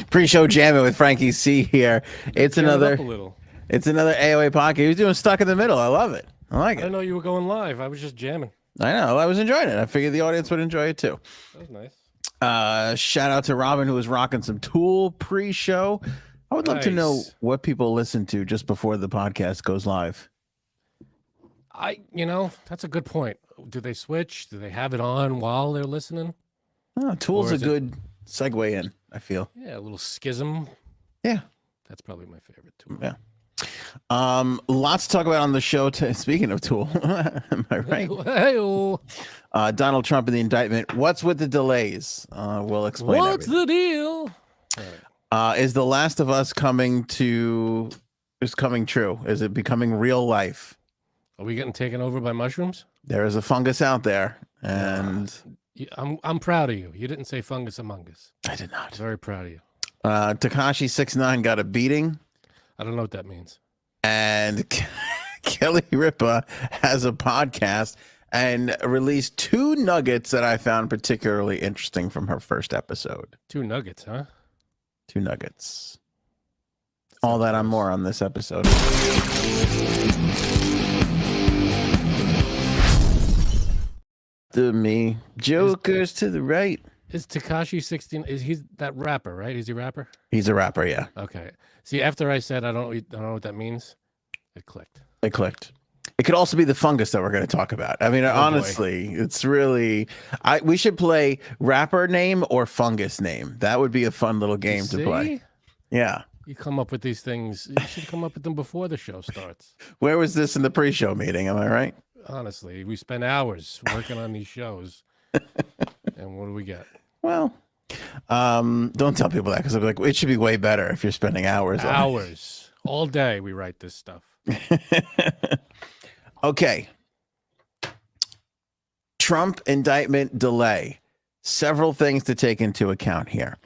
Pre-show jamming with Frankie C here. It's Jam it another up a little. it's another AOA podcast. He was doing Stuck in the Middle. I love it. I like I it. didn't know you were going live. I was just jamming. I know. I was enjoying it. I figured the audience would enjoy it too. That was nice. Shout out to Robin who was rocking some Tool pre-show. I would love to know Nice. what people listen to just before the podcast goes live. That's a good point. Do they switch? Do they have it on while they're listening? Oh, Tool's Or a is it- good segue in, I feel. Yeah, a little schism. Yeah. That's probably my favorite too. Yeah. Lots to talk about on the show. Speaking of Tool, am I right? Hey-o. Donald Trump and the indictment. What's with the delays? We'll explain. What's everything. the deal? All right. Is The Last of Us coming true? Is it becoming real life? Are we getting taken over by mushrooms? There is a fungus out there, and I'm proud of you. You didn't say fungus among us. I did not. Very proud of you. Tekashi 6ix9ine got a beating, I don't know what that means. and Kely Ripa has a podcast and released 2 nuggets that I found particularly interesting from her first episode. 2 nuggets, huh? 2 nuggets. All that and more on this episode. To me, jokers to the right. Is Tekashi 16? Is he that rapper, right? Is he a rapper? He's a rapper, yeah. Okay. See, after I said I don't know what that means, it clicked. It clicked. It could also be the fungus that we're going to talk about. I mean, honestly, it's really. We should play rapper name or fungus name. That would be a fun little game to play. See? Yeah. You come up with these things. You should come up with them before the show starts. Where was this in the pre-show meeting? Am I right? Honestly, we spend hours working on these shows, and what do we get? Well, don't tell people that because I'll be like, it should be way better if you're spending hours. on it. Hours all day. We write this stuff. Okay. Trump indictment delay. Several things to take into account here.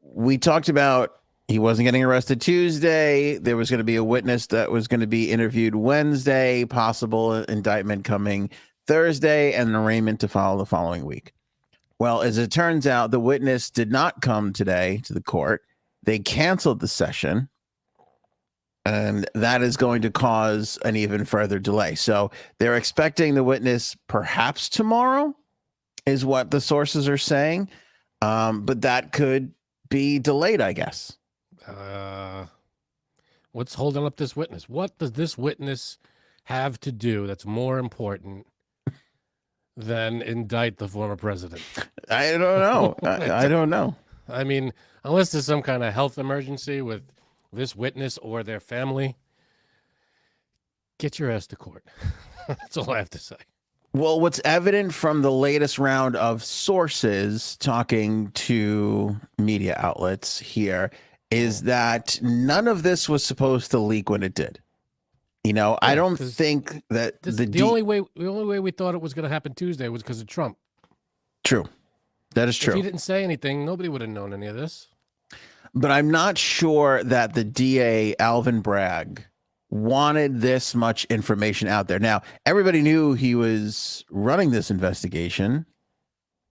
We talked about he wasn't getting arrested Tuesday. There was going to be a witness that was going to be interviewed Wednesday, possible indictment coming Thursday, and an arraignment to follow the following week. Well, as it turns out, the witness did not come today to the court. They canceled the session, and that is going to cause an even further delay. So they're expecting the witness perhaps tomorrow, is what the sources are saying. But that could be delayed, I guess. What's holding up this witness? What does this witness have to do that's more important than indict the former president? I don't know. I don't know. I mean, unless there's some kind of health emergency with this witness or their family, get your ass to court. That's all I have to say. Well, what's evident from the latest round of sources talking to media outlets here is that none of this was supposed to leak when it did. You know, I don't 'cause think that The only way we thought it was going to happen Tuesday was because of Trump. True. That is If true. he didn't say anything, nobody would have known any of this. But I'm not sure that the DA, Alvin Bragg, wanted this much information out there. Now, everybody knew he was running this investigation,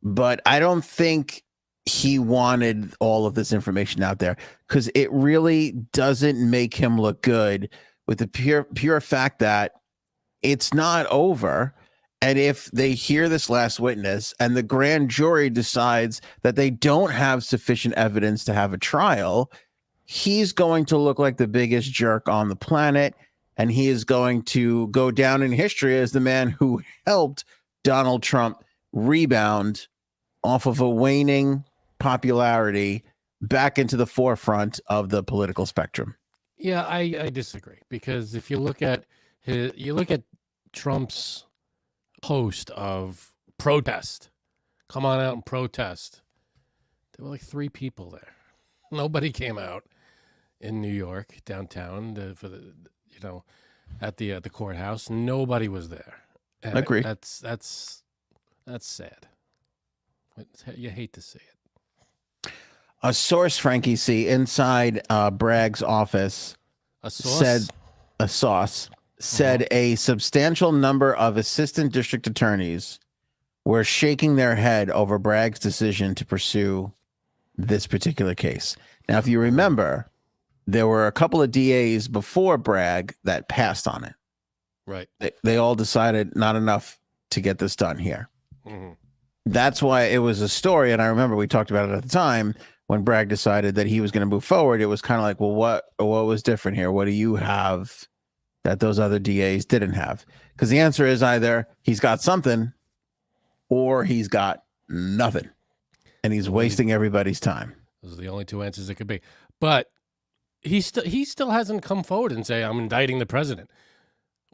but I don't think he wanted all of this information out there because it really doesn't make him look good with the pure fact that it's not over. And if they hear this last witness and the grand jury decides that they don't have sufficient evidence to have a trial, he's going to look like the biggest jerk on the planet. And he is going to go down in history as the man who helped Donald Trump rebound off of a waning popularity back into the forefront of the political spectrum. Yeah, I disagree because if you look at Trump's post of protest, come on out and protest. There were like 3 people there. Nobody came out in New York downtown at the courthouse. Nobody was there. And Agree. That's sad. You hate to see it. A source, Frankie C, inside Bragg's office said a substantial number of assistant district attorneys were shaking their head over Bragg's decision to pursue this particular case. Now, if you remember, there were a couple of DAs before Bragg that passed on it. Right. They all decided not enough to get this done here. Mm-hmm. That's why it was a story. And I remember we talked about it at the time when Bragg decided that he was going to move forward. It was kind of like, well, what was different here? What do you have that those other DAs didn't have? Because the answer is either he's got something or he's got nothing. And he's wasting everybody's time. Those are the only two answers it could be. But he still hasn't come forward and say, I'm indicting the president.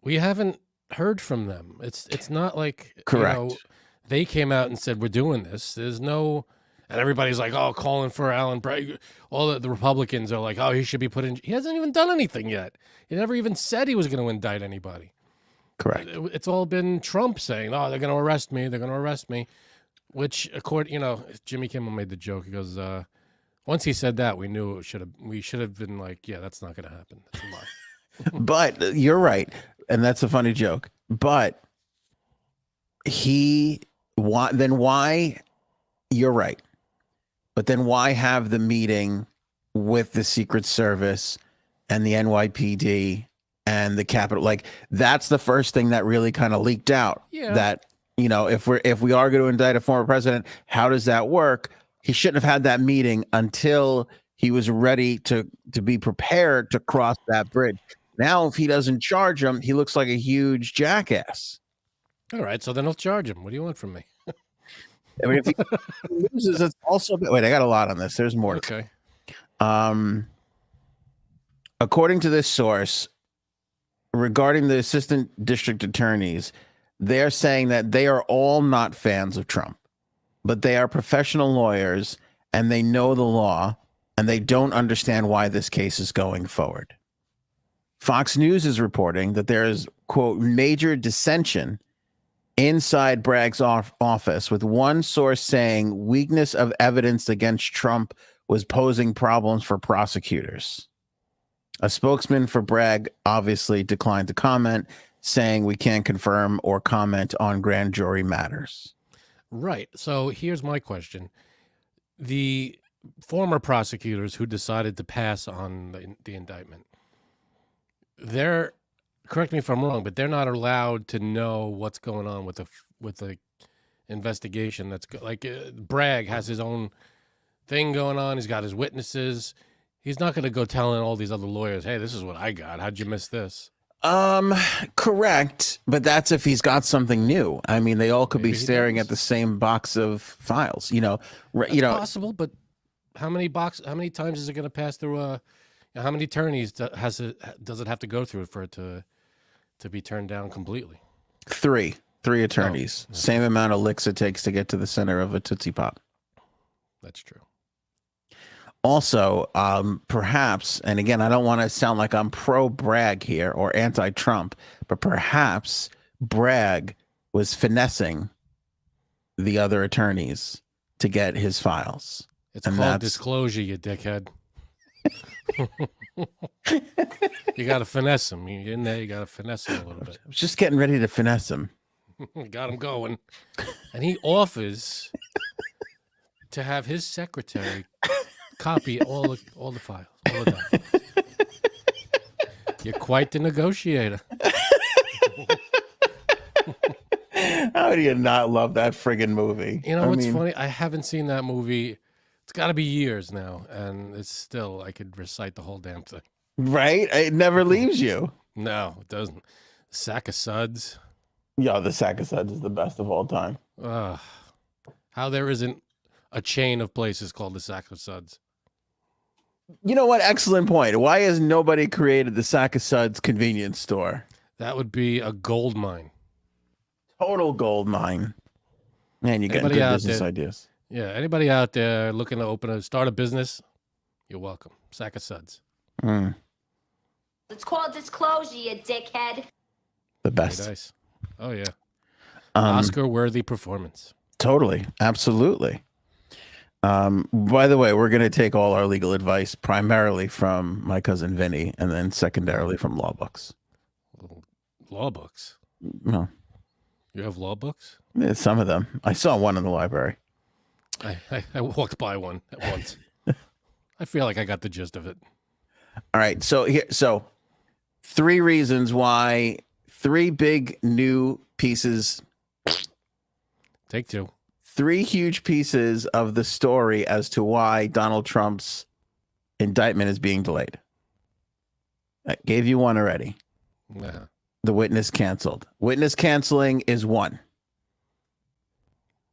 We haven't heard from them. It's not like Correct. They came out and said, we're doing this. There's no, and everybody's like, oh, calling for Alan Bragg. All the Republicans are like, oh, he should be put in. He hasn't even done anything yet. He never even said he was going to indict anybody. Correct. It's all been Trump saying, oh, they're going to arrest me. They're going to arrest me. Which, Jimmy Kimmel made the joke. He goes, once he said that, we knew we should have been like, yeah, that's not going to happen. That's a lie. But you're right. And that's a funny joke. But why, you're right. But then why have the meeting with the Secret Service and the NYPD and the Capitol? Like, that's the first thing that really kind of leaked out. Yeah. That, if we are going to indict a former president, how does that work? He shouldn't have had that meeting until he was ready to be prepared to cross that bridge. Now, if he doesn't charge him, he looks like a huge jackass. All right, so then I'll charge him. What do you want from me? I mean, if he loses, it's also. Wait, I got a lot on this. There's more. Okay. According to this source, regarding the assistant district attorneys, they're saying that they are all not fans of Trump, but they are professional lawyers and they know the law and they don't understand why this case is going forward. Fox News is reporting that there is, quote, major dissension inside Bragg's office, with one source saying weakness of evidence against Trump was posing problems for prosecutors. A spokesman for Bragg obviously declined to comment, saying we can't confirm or comment on grand jury matters. Right. So here's my question. The former prosecutors who decided to pass on the indictment, correct me if I'm wrong, but they're not allowed to know what's going on with the investigation. That's Bragg has his own thing going on. He's got his witnesses. He's not going to go telling all these other lawyers, hey, this is what I got. How'd you miss this? Correct. But that's if he's got something new. I mean, they all could Maybe be he staring does. at the same box of files, That's possible, but how many times is it going to pass through how many attorneys does it have to go through for it to be turned down completely? Three attorneys. Oh, okay. Same amount of licks it takes to get to the center of a Tootsie Pop. That's true. Also, perhaps, and again, I don't want to sound like I'm pro-Bragg here or anti-Trump, but perhaps Bragg was finessing the other attorneys to get his files. It's called disclosure, you dickhead. You got to finesse him. You're in there, you got to finesse him a little bit. I was just getting ready to finesse him. Got him going. And he offers to have his secretary copy all the files, all the documents. You're quite the negotiator. How do you not love that friggin' movie? You know what's funny? I haven't seen that movie. It's got to be years now, and it's still, I could recite the whole damn thing. Right? It never leaves you. No, it doesn't. Sack of Suds. Yeah, the Sack of Suds is the best of all time. How there isn't a chain of places called the Sack of Suds. You know what? Excellent point. Why has nobody created the Sack of Suds convenience store? That would be a gold mine. Total gold mine. Man, you get good business ideas. Yeah, anybody out there looking to start a business, you're welcome. Sack of Suds. It's called disclosure, you dickhead. The best. Very nice. Oh, yeah. Oscar-worthy performance. Totally. Absolutely. By the way, we're going to take all our legal advice primarily from my cousin Vinny and then secondarily from law books. Law books? No. You have law books? Yeah, some of them. I saw one in the library. I walked by one at once. I feel like I got the gist of it. All right. So 3 reasons why 3 big new pieces, Take 2. 3 huge pieces of the story as to why Donald Trump's indictment is being delayed. I gave you one already. Yeah. The witness canceled. Witness canceling is 1.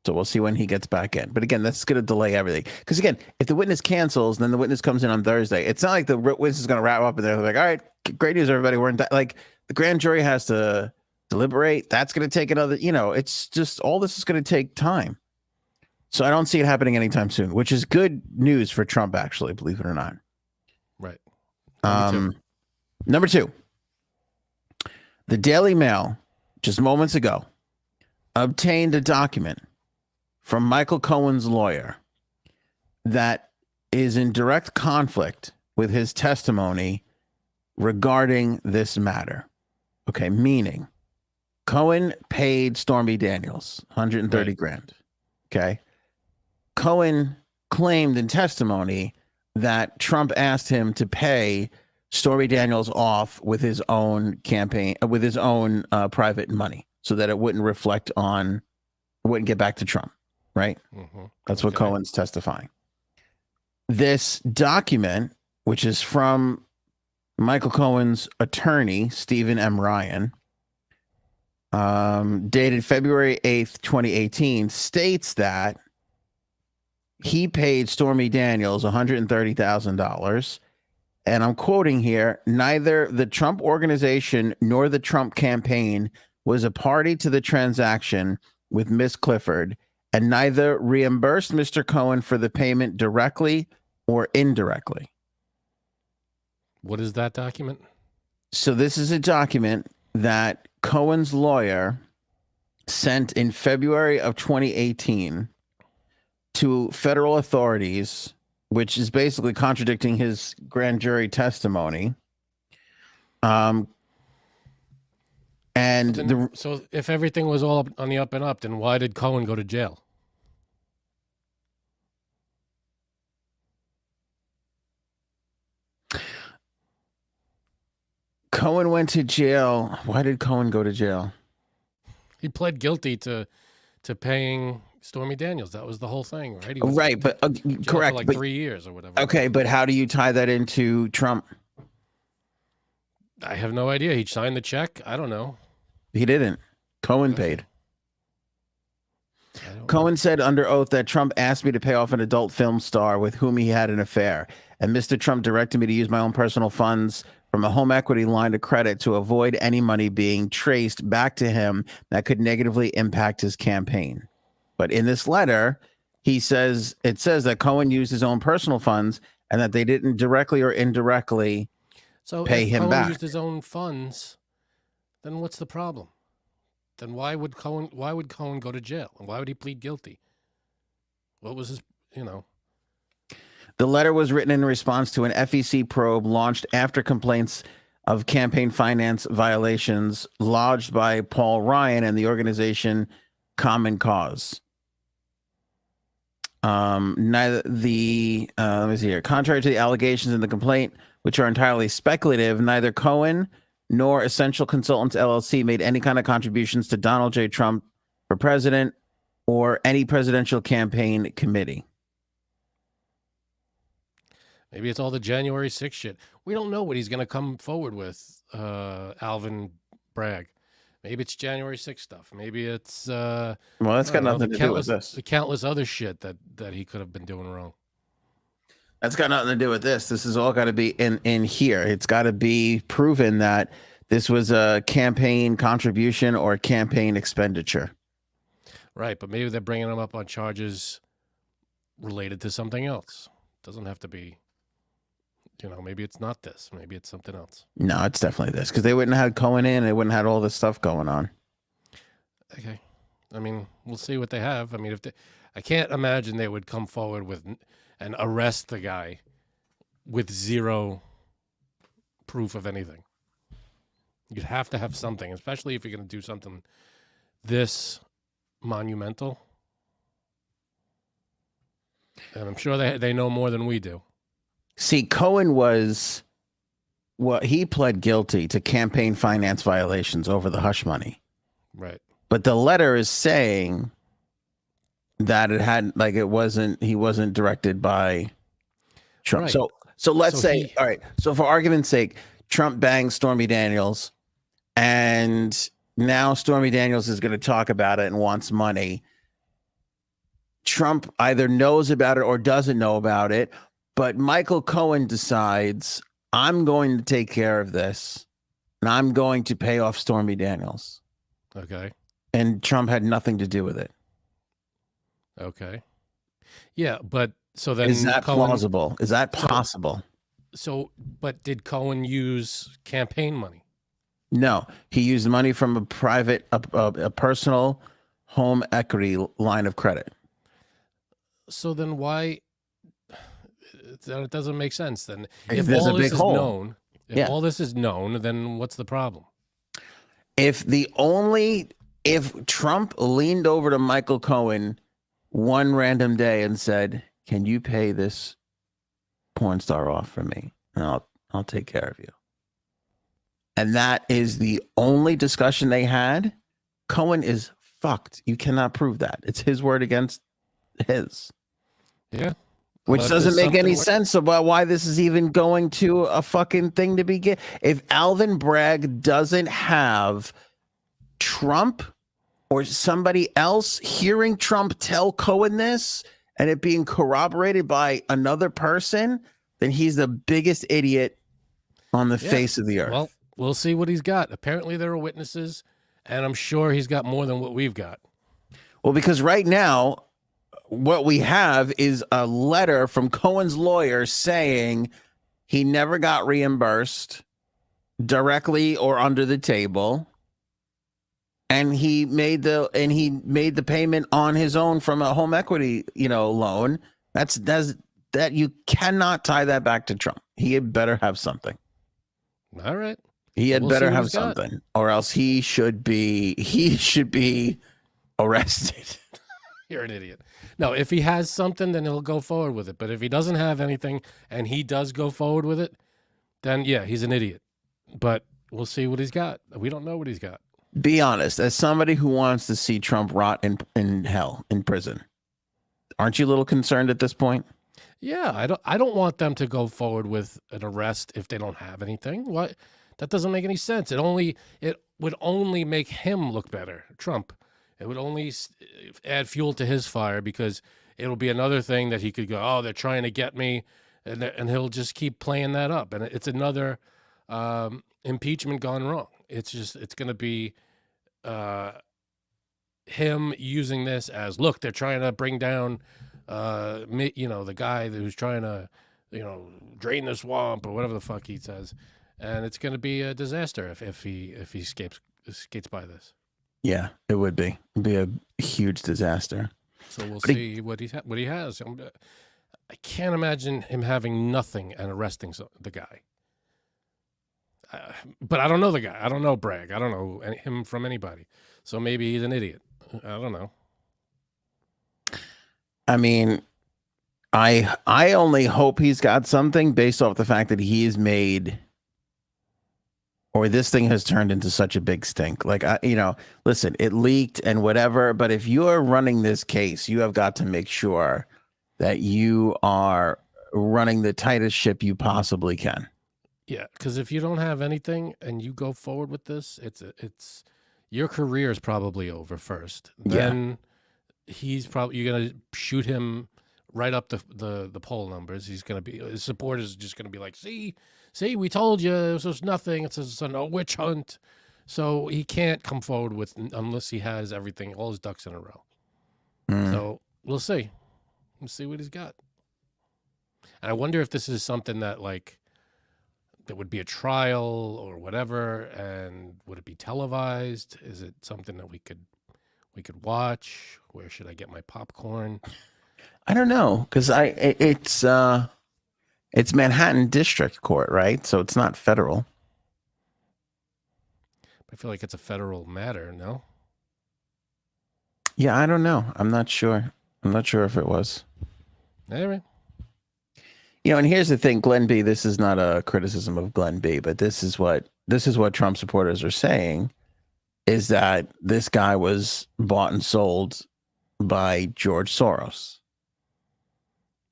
So we'll see when he gets back in. But again, that's going to delay everything. Because again, if the witness cancels, then the witness comes in on Thursday. It's not like the witness is going to wrap up and they're like, all right, great news, everybody. We're in. Like the grand jury has to deliberate. That's going to take another, it's just all this is going to take time. So I don't see it happening anytime soon, which is good news for Trump, actually, believe it or not. Right. Number 2. The Daily Mail, just moments ago, obtained a document from Michael Cohen's lawyer that is in direct conflict with his testimony regarding this matter. Okay, meaning Cohen paid Stormy Daniels $130 grand. Okay. Cohen claimed in testimony that Trump asked him to pay Stormy Daniels off with his own campaign, with his own private money, so that it wouldn't wouldn't get back to Trump. Right? Mm-hmm. That's what Cohen's testifying. This document, which is from Michael Cohen's attorney, Stephen M. Ryan, dated February 8th, 2018, states that he paid Stormy Daniels $130,000. And I'm quoting here, neither the Trump organization nor the Trump campaign was a party to the transaction with Miss Clifford, and neither reimbursed Mr. Cohen for the payment directly or indirectly. What is that document? So this is a document that Cohen's lawyer sent in February of 2018 to federal authorities, which is basically contradicting his grand jury testimony. So if everything was all on the up and up, then why did Cohen go to jail? Cohen went to jail. Why did Cohen go to jail? He pled guilty to paying Stormy Daniels. That was the whole thing, right? Right, but correct. For 3 years or whatever. Okay, but how do you tie that into Trump? I have no idea. He signed the check. I don't know. He didn't. Cohen paid. Cohen said under oath that Trump asked me to pay off an adult film star with whom he had an affair, and Mr. Trump directed me to use my own personal funds from a home equity line of credit to avoid any money being traced back to him that could negatively impact his campaign. But in this letter, it says that Cohen used his own personal funds and that they didn't directly or indirectly pay him back. Cohen used his own funds, then what's the problem? Then why would Cohen go to jail? And why would he plead guilty? What was his, The letter was written in response to an FEC probe launched after complaints of campaign finance violations lodged by Paul Ryan and the organization Common Cause. Let me see here. Contrary to the allegations in the complaint, which are entirely speculative, neither Cohen nor Essential Consultants LLC made any kind of contributions to Donald J. Trump for president or any presidential campaign committee. Maybe it's all the January 6th shit. We don't know what he's going to come forward with, Alvin Bragg. Maybe it's January 6th stuff. Maybe it's that's got nothing to do with this. The countless other shit that he could have been doing wrong. That's got nothing to do with this. This has all got to be in here. It's got to be proven that this was a campaign contribution or campaign expenditure. Right, but maybe they're bringing him up on charges related to something else. Doesn't have to be, maybe it's not this. Maybe it's something else. No, it's definitely this, because they wouldn't have had Cohen in. They wouldn't have had all this stuff going on. Okay. I mean, we'll see what they have. I mean, I can't imagine they would come forward with and arrest the guy with zero proof of anything. You'd have to have something, especially if you're going to do something this monumental. And I'm sure they know more than we do. See, Cohen was he pled guilty to campaign finance violations over the hush money. Right. But the letter is saying that he wasn't directed by Trump. Right. So let's So say, all right. So for argument's sake, Trump bangs Stormy Daniels, and now Stormy Daniels is going to talk about it and wants money. Trump either knows about it or doesn't know about it, but Michael Cohen decides, I'm going to take care of this, and I'm going to pay off Stormy Daniels. Okay. And Trump had nothing to do with it. Okay. Yeah, but so then Is that Cohen, plausible? Is that possible? But did Cohen use campaign money? No, he used money from a personal home equity line of credit. So then why? It doesn't make sense. Then If there's a big hole. If all this is known, then what's the problem? If Trump leaned over to Michael Cohen one random day and said, "Can you pay this porn star off for me? And I'll take care of you." And that is the only discussion they had. Cohen is fucked. You cannot prove that. It's his word against his. Yeah. Which doesn't make any sense about why this is even going to a fucking thing to begin. If Alvin Bragg doesn't have Trump or somebody else hearing Trump tell Cohen this and it being corroborated by another person, then he's the biggest idiot on the face of the earth. Well, we'll see what he's got. Apparently there are witnesses, and I'm sure he's got more than what we've got. Well, because right now, what we have is a letter from Cohen's lawyer saying he never got reimbursed directly or under the table, and he made the payment on his own from a home equity loan. That you cannot tie that back to Trump. He had better have something. All right. He had better have something, or else he should be arrested. You're an idiot. No, if he has something, then he'll go forward with it. But if he doesn't have anything and he does go forward with it, then yeah, he's an idiot. But we'll see what he's got. We don't know what he's got. Be honest, as somebody who wants to see Trump rot in hell, in prison, aren't you a little concerned at this point? Yeah, I don't want them to go forward with an arrest if they don't have anything. What? That doesn't make any sense. It would only make him look better, Trump. It would only add fuel to his fire, because it'll be another thing that he could go, oh, they're trying to get me, and he'll just keep playing that up, and it's another impeachment gone wrong. It's going to be him using this as, look, they're trying to bring down the guy who's trying to drain the swamp, or whatever the fuck he says, and it's going to be a disaster if he skates by this. Yeah, it would be. It'd be a huge disaster. So we'll see what he has. I can't imagine him having nothing and arresting the guy. But I don't know the guy. I don't know Bragg. I don't know him from anybody. So maybe he's an idiot. I don't know. I mean, I only hope he's got something based off the fact that he's made, or this thing has turned into such a big stink. Like, listen, it leaked and whatever, but if you're running this case, you have got to make sure that you are running the tightest ship you possibly can. Yeah, because if you don't have anything and you go forward with this, it's your career is probably over first. Then you're gonna shoot him right up the poll numbers. His supporters are just gonna be like, see, we told you this was nothing. It's a witch hunt. So he can't come forward unless he has everything, all his ducks in a row. So we'll see. We'll see what he's got. And I wonder if this is something that there would be a trial or whatever, and would it be televised? Is it something that we could watch? Where should I get my popcorn? I don't know, because it's Manhattan District Court, right? So it's not federal. I feel like it's a federal matter, no? Yeah, I don't know. I'm not sure. I'm not sure if it was. All right. And here's the thing, Glenn B. This is not a criticism of Glenn B. But this is what Trump supporters are saying, is that this guy was bought and sold by George Soros.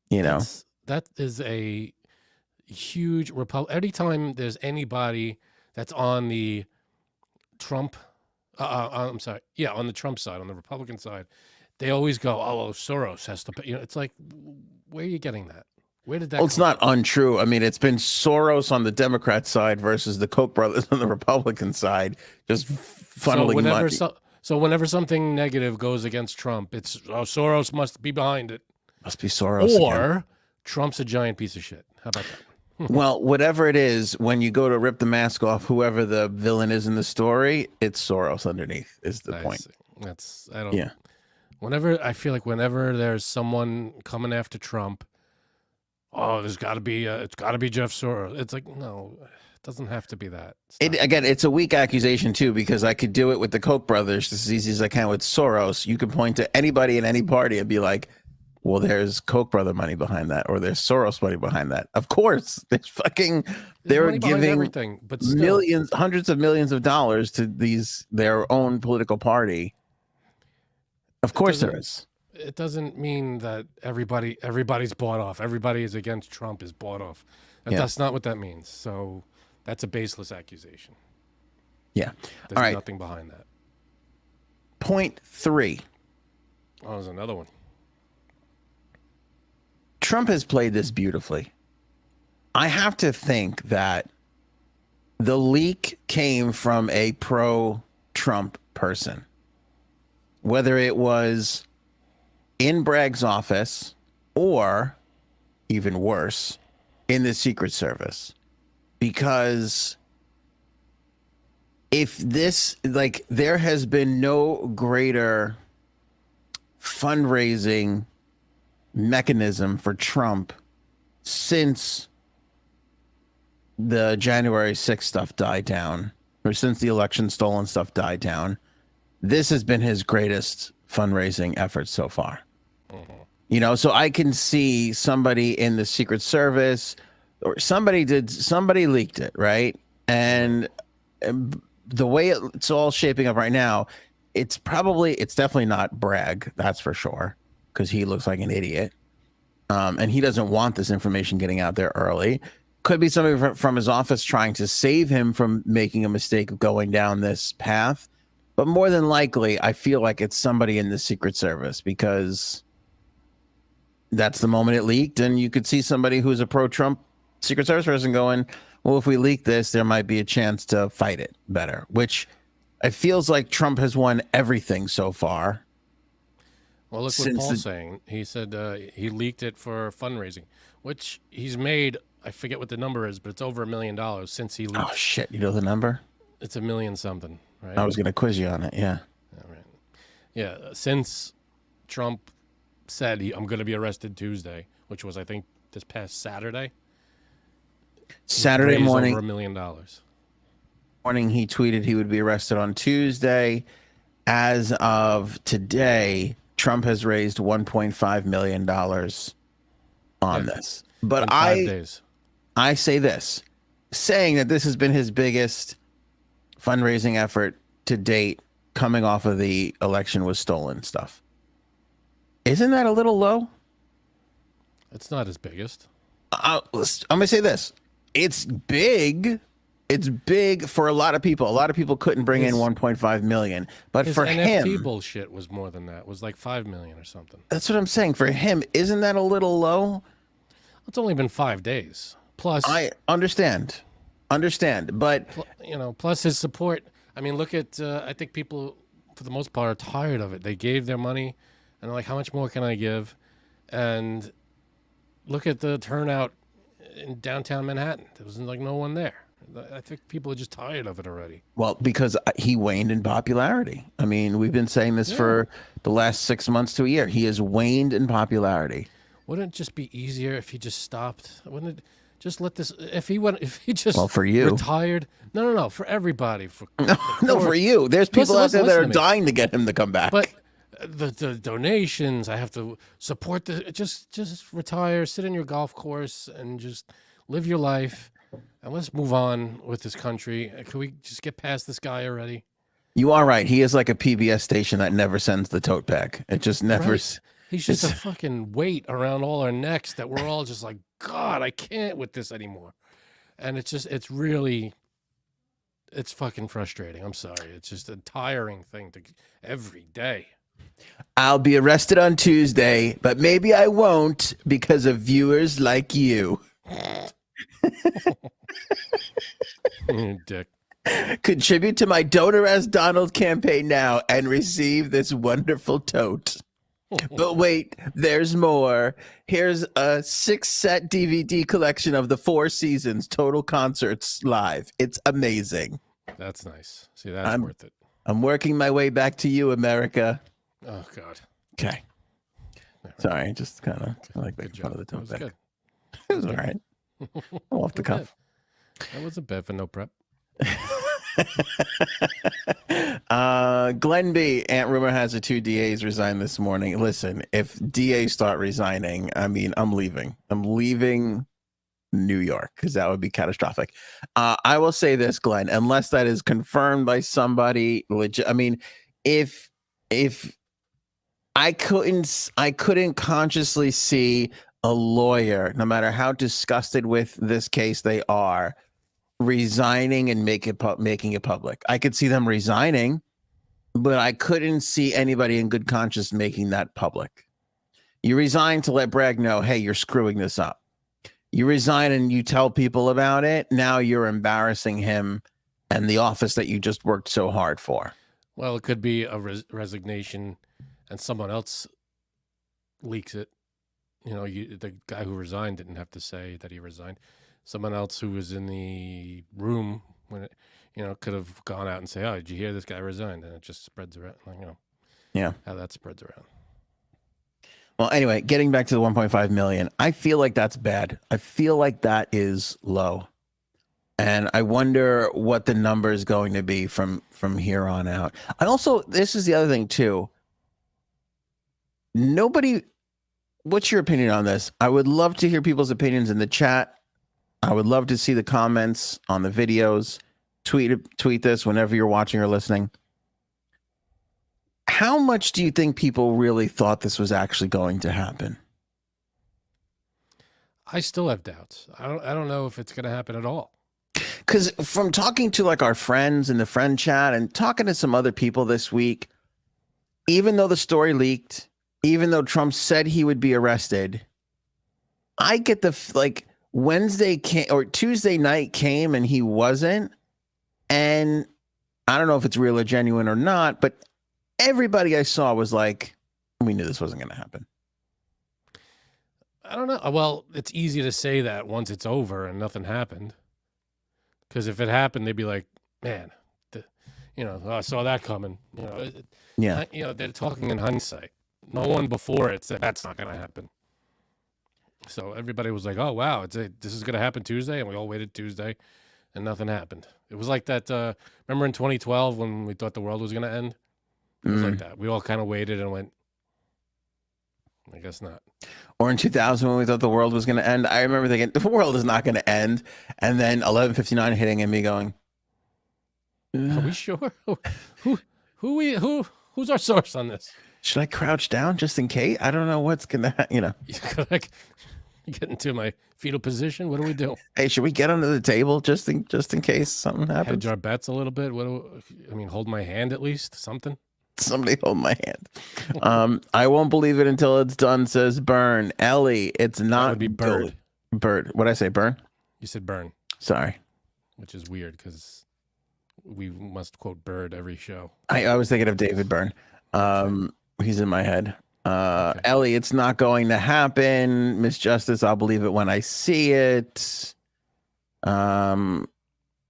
That is a huge anytime there's anybody that's on the Trump, I'm sorry, on the Trump side, on the Republican side, they always go, "Oh, Soros has to pay." It's like, where are you getting that? Where did that? Well, it's not untrue. I mean, it's been Soros on the Democrat side versus the Koch brothers on the Republican side, just funneling money. So whenever something negative goes against Trump, it's Soros must be behind it. Must be Soros. Or again. Trump's a giant piece of shit. How about that? Well, whatever it is, when you go to rip the mask off, whoever the villain is in the story, it's Soros underneath is the point. I feel like whenever there's someone coming after Trump, it's got to be Jeff Soros. It's like, no, it doesn't have to be that. It's a weak accusation too, because I could do it with the Koch brothers just as easy as I can with Soros. You can point to anybody in any party and be like, well, there's Koch brother money behind that, or there's Soros money behind that. Of course, they're giving everything, but still. millions, hundreds of millions of dollars to their own political party. Of course there is. It doesn't mean that everybody's bought off. Everybody is against Trump is bought off. That's not what that means. So that's a baseless accusation. Yeah. There's nothing behind that. Point 3. Oh, there's another one. Trump has played this beautifully. I have to think that the leak came from a pro-Trump person, whether it was in Bragg's office or, even worse, in the Secret Service. Because if there has been no greater fundraising mechanism for Trump since the January 6th stuff died down, or since the election stolen stuff died down, this has been his greatest fundraising effort so far. So I can see somebody in the Secret Service or somebody leaked it, right? And the way it's all shaping up right now, it's definitely not Bragg, that's for sure, because he looks like an idiot. And he doesn't want this information getting out there early. Could be somebody from his office trying to save him from making a mistake of going down this path. But more than likely, I feel like it's somebody in the Secret Service, because that's the moment it leaked. And you could see somebody who's a pro-Trump Secret Service person going, well, if we leak this, there might be a chance to fight it better, which it feels like Trump has won everything so far. Well, look what Paul's saying. He said he leaked it for fundraising, which he's made, I forget what the number is, but it's over $1 million since he leaked. Oh, shit. You know the number? It's $1 million something, right? I was going to quiz you on it, yeah. All right. Yeah, since Trump said I'm going to be arrested Tuesday, which was, I think, this past Saturday. Saturday morning. Over $1 million. Morning, he tweeted he would be arrested on Tuesday. As of today, Trump has raised $1.5 million on this. But in 5 days. I say this, saying that this has been his biggest fundraising effort to date, coming off of the election was stolen stuff. Isn't that a little low? It's not his biggest. I'm going to say this. It's big. It's big for a lot of people. A lot of people couldn't bring in 1.5 million, but for him, NFT bullshit was more than that. It was like 5 million or something. That's what I'm saying. For him, isn't that a little low? It's only been 5 days. Plus, I understand, but plus his support. I mean, look at. I think people, for the most part, are tired of it. They gave their money, and they're like, "How much more can I give?" And look at the turnout in downtown Manhattan. There was like no one there. I think people are just tired of it already. Well, because he waned in popularity. I mean, we've been saying this for the last 6 months to a year. He has waned in popularity. Wouldn't it just be easier if he just stopped? Wouldn't it just let this? If he just for you retired? No, for everybody. No, for you. There's people out there that are dying to get him to come back. But the donations. I have to support the. Just retire, sit in your golf course, and just live your life. And let's move on with this country. Can we just get past this guy already? You are right. He is like a PBS station that never sends the tote bag. It just never. Right. He's just a fucking weight around all our necks that we're all just like, God, I can't with this anymore. And it's fucking frustrating. I'm sorry. It's just a tiring thing every day. I'll be arrested on Tuesday, but maybe I won't because of viewers like you. Dick. Contribute to my Don't Arrest Donald campaign now and receive this wonderful tote. But wait, there's more. Here's a 6-set DVD collection of the 4 seasons, total concerts live. It's amazing. That's nice. See, that's worth it. I'm working my way back to you, America. Oh, God. Okay. Sorry, just kind of like making fun of the tote bag. It was all right. Off the cuff. That wasn't bad for no prep. Glenn B. Aunt Rumor has the 2 DAs resign this morning. Listen, if DAs start resigning, I mean, I'm leaving. I'm leaving New York because that would be catastrophic. I will say this, Glenn, unless that is confirmed by somebody legit. I mean, if I couldn't consciously see a lawyer, no matter how disgusted with this case they are, resigning and making it public. I could see them resigning, but I couldn't see anybody in good conscience making that public. You resign to let Bragg know, hey, you're screwing this up. You resign and you tell people about it. Now you're embarrassing him and the office that you just worked so hard for. Well, it could be a resignation and someone else leaks it. You know, the guy who resigned didn't have to say that he resigned. Someone else who was in the room when it, could have gone out and say, "Oh, did you hear this guy resigned?" And it just spreads around. Yeah, how that spreads around. Well, anyway, getting back to the 1.5 million, I feel like that's bad. I feel like that is low, and I wonder what the number is going to be from here on out. And also, this is the other thing too. What's your opinion on this? I would love to hear people's opinions in the chat. I would love to see the comments on the videos. Tweet this whenever you're watching or listening. How much do you think people really thought this was actually going to happen? I still have doubts. I don't know if it's going to happen at all. Because from talking to like our friends in the friend chat and talking to some other people this week, even though the story leaked, even though Trump said he would be arrested, I get Wednesday came or Tuesday night came and he wasn't. And I don't know if it's real or genuine or not, but everybody I saw was like, we knew this wasn't going to happen. I don't know. Well, it's easy to say that once it's over and nothing happened. Because if it happened, they'd be like, man, I saw that coming. Yeah. They're talking in hindsight. No one before it said that's not going to happen. So everybody was like, oh, wow, this is going to happen Tuesday. And we all waited Tuesday and nothing happened. It was like that. Remember in 2012 when we thought the world was going to end? It was like that. We all kind of waited and went, I guess not. Or in 2000 when we thought the world was going to end. I remember thinking the world is not going to end. And then 11:59 hitting and me going, are we sure? Who's our source on this? Should I crouch down just in case? I don't know what's going to, Get into my fetal position. What do we do? Hey, should we get under the table just in case something happens? Hedge our bets a little bit. Hold my hand at least. Something. Somebody hold my hand. I won't believe it until it's done, says Burn. Ellie, it's not. That would be Bird. Bird. What'd I say, Burn? You said Burn. Sorry. Which is weird because we must quote Bird every show. I was thinking of David Byrne. He's in my head. Okay. Ellie, it's not going to happen. Miss Justice, I'll believe it when I see it.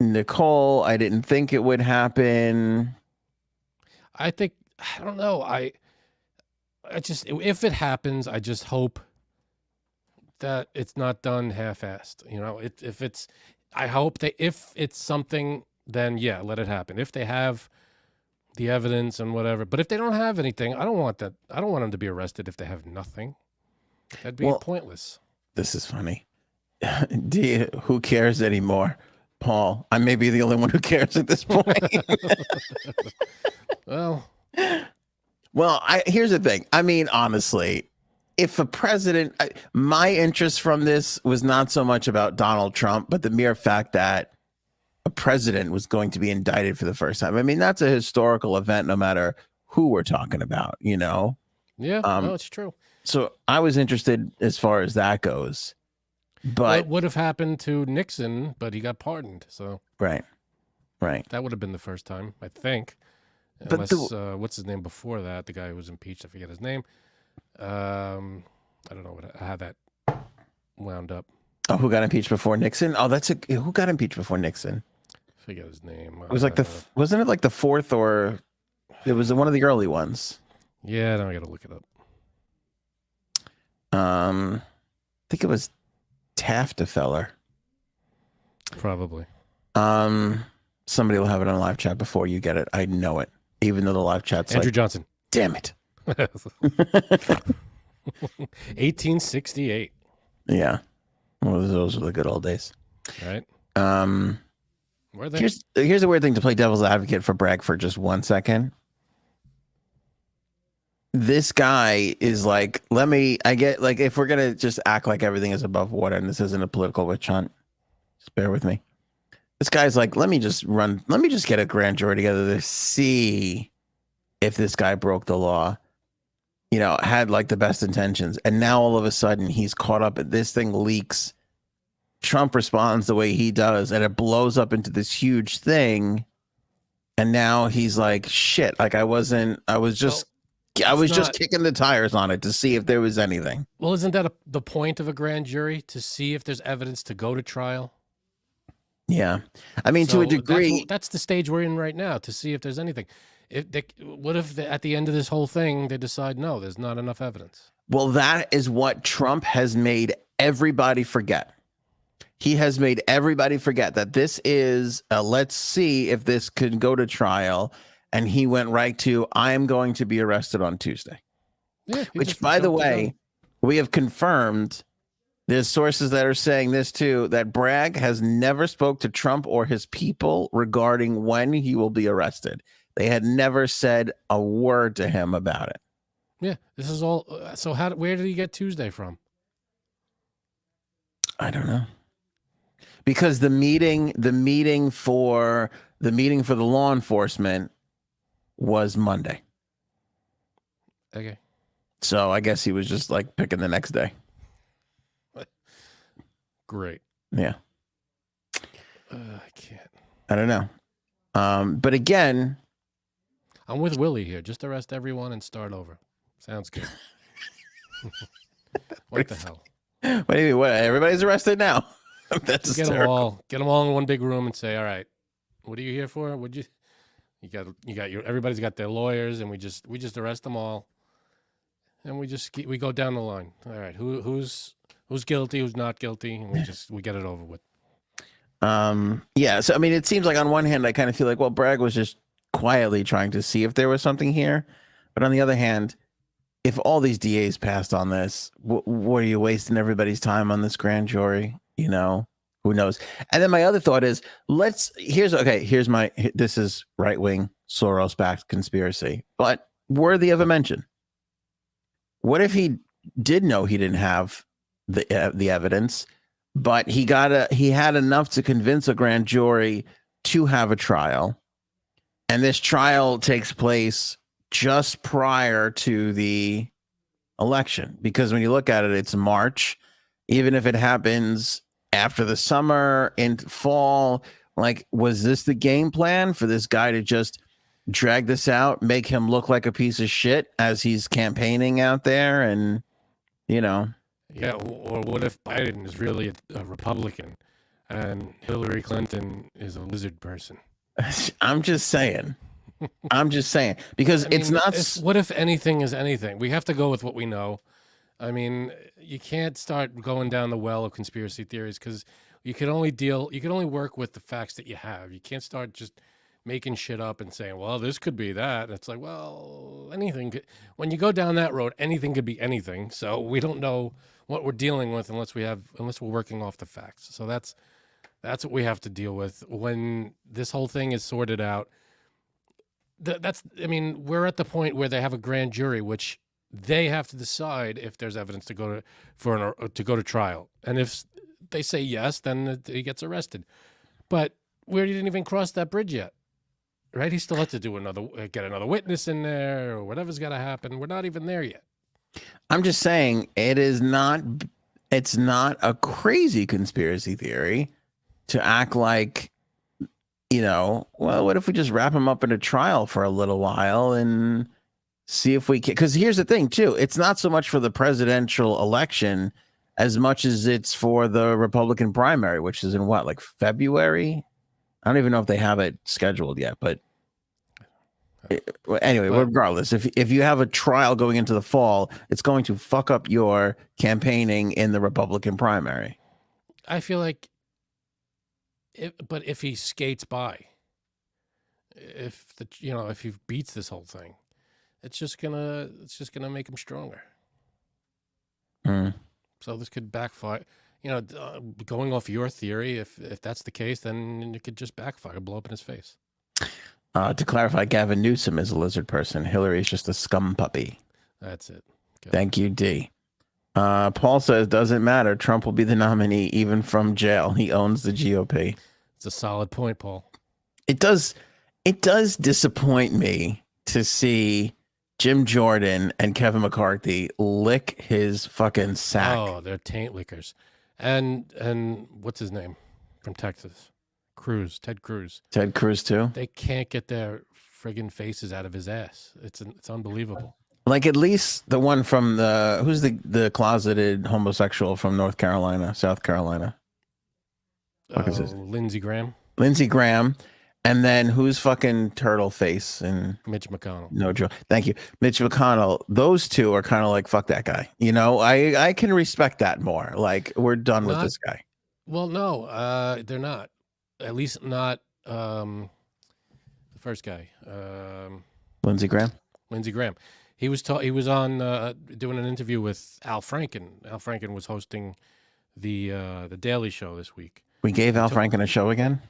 Nicole, I didn't think it would happen. I don't know. I just, if it happens, I just hope that it's not done half-assed. I hope if it's something, then yeah, let it happen. If they have, the evidence and whatever. But if they don't have anything, I don't want that. I don't want them to be arrested if they have nothing. That'd be pointless. This is funny. Who cares anymore? Paul, I may be the only one who cares at this point. Well, here's the thing. I mean, honestly, if a president, my interest from this was not so much about Donald Trump, but the mere fact that a president was going to be indicted for the first time. I mean, that's a historical event, no matter who we're talking about, you know? Yeah, no, it's true. So I was interested as far as that goes. But it would have happened to Nixon, but he got pardoned. So right. That would have been the first time, I think. But Unless, what's his name before that? The guy who was impeached, I forget his name. I don't know how that wound up. Oh, who got impeached before Nixon? Oh, who got impeached before Nixon? I forget his name. It was like wasn't it like the fourth, or it was one of the early ones? Yeah, now I got to look it up. I think it was Taftefeller. Probably. Somebody will have it on live chat before you get it. I know it, even though the live chat's Andrew Johnson. Damn it. 1868. Yeah. Well, those were the good old days. Right. Were they? Here's a weird thing to play devil's advocate for Bragg for just 1 second. This guy is like, if we're going to just act like everything is above water and this isn't a political witch hunt, just bear with me. This guy's like, let me just get a grand jury together to see if this guy broke the law, you know, had like the best intentions. And now all of a sudden he's caught up and this thing leaks. Trump responds the way he does and it blows up into this huge thing. And now he's like, shit, like I was just kicking the tires on it to see if there was anything. Well, isn't that the point of a grand jury, to see if there's evidence to go to trial? Yeah. I mean, to a degree, that's the stage we're in right now, to see if there's anything. What if at the end of this whole thing, they decide, no, there's not enough evidence? Well, that is what Trump has made everybody forget. He has made everybody forget that this is let's see if this could go to trial. And he went right to, I am going to be arrested on Tuesday. Yeah, which, by the way, we have confirmed, there's sources that are saying this too, that Bragg has never spoke to Trump or his people regarding when he will be arrested. They had never said a word to him about it. Yeah, this is all. So where did he get Tuesday from? I don't know. Because the meeting for the law enforcement was Monday. Okay. So I guess he was just like picking the next day. Great. Yeah. I can't. I don't know. But again, I'm with Willie here. Just arrest everyone and start over. Sounds good. What the hell? What do you mean? What? Everybody's arrested now. That's get them all in one big room and say, all right, what are you here for? You got everybody's got their lawyers, and we just arrest them all, and we go down the line. All right, who's guilty, who's not guilty, and we get it over with. Yeah. So I mean, it seems like on one hand, I kind of feel like, well, Bragg was just quietly trying to see if there was something here, but on the other hand, if all these DAs passed on this, what are you wasting everybody's time on this grand jury? You know, who knows? And then my other thought is, this is right-wing Soros-backed conspiracy, but worthy of a mention. What if he did know he didn't have the evidence, but he had enough to convince a grand jury to have a trial, and this trial takes place just prior to the election? Because when you look at it, it's March. Even if it happens after the summer into fall, like, was this the game plan for this guy to just drag this out, make him look like a piece of shit as he's campaigning out there? And, you know. Yeah. Or what if Biden is really a Republican and Hillary Clinton is a lizard person? I'm just saying. Because it's not. What if anything is anything? We have to go with what we know. I mean, you can't start going down the well of conspiracy theories, because you can only work with the facts that you have. You can't start just making shit up and saying, well, this could be that. And it's like, well, anything could, when you go down that road, anything could be anything. So we don't know what we're dealing with unless we're working off the facts. So that's what we have to deal with when this whole thing is sorted out. I mean, we're at the point where they have a grand jury, which they have to decide if there's evidence to go to trial. And if they say yes, then he gets arrested. But we didn't even cross that bridge yet, right? He still has to do get another witness in there or whatever's got to happen. We're not even there yet. I'm just saying it's not a crazy conspiracy theory to act like, well, what if we just wrap him up in a trial for a little while and see if we can? Because here's the thing, too. It's not so much for the presidential election as much as it's for the Republican primary, which is in what, like February? I don't even know if they have it scheduled yet. But anyway, regardless, if you have a trial going into the fall, it's going to fuck up your campaigning in the Republican primary. I feel like, but if he skates by, if he beats this whole thing, it's just gonna make him stronger. So this could backfire. Going off your theory, if that's the case, then it could just backfire, blow up in his face. To clarify, Gavin Newsom is a lizard person. Hillary's just a scum puppy. That's it. Good. Thank you, D. Paul says, doesn't matter. Trump will be the nominee even from jail. He owns the GOP. It's a solid point, Paul. It does disappoint me to see Jim Jordan and Kevin McCarthy lick his fucking sack. Oh, they're taint lickers. And what's his name from Texas? Ted Cruz. Ted Cruz too. They can't get their friggin' faces out of his ass. It's unbelievable. Like at least the one from who's the closeted homosexual from South Carolina. What is this? Lindsey Graham. Lindsey Graham. And then who's fucking turtle face and Mitch McConnell. No joke. Thank you. Mitch McConnell. Those two are kind of like, fuck that guy. I can respect that more. Like, we're done with this guy. Well, no, they're not. At least not the first guy. Lindsey Graham. Lindsey Graham. He was on doing an interview with Al Franken. Al Franken was hosting the Daily Show this week. We gave Al Franken a show again?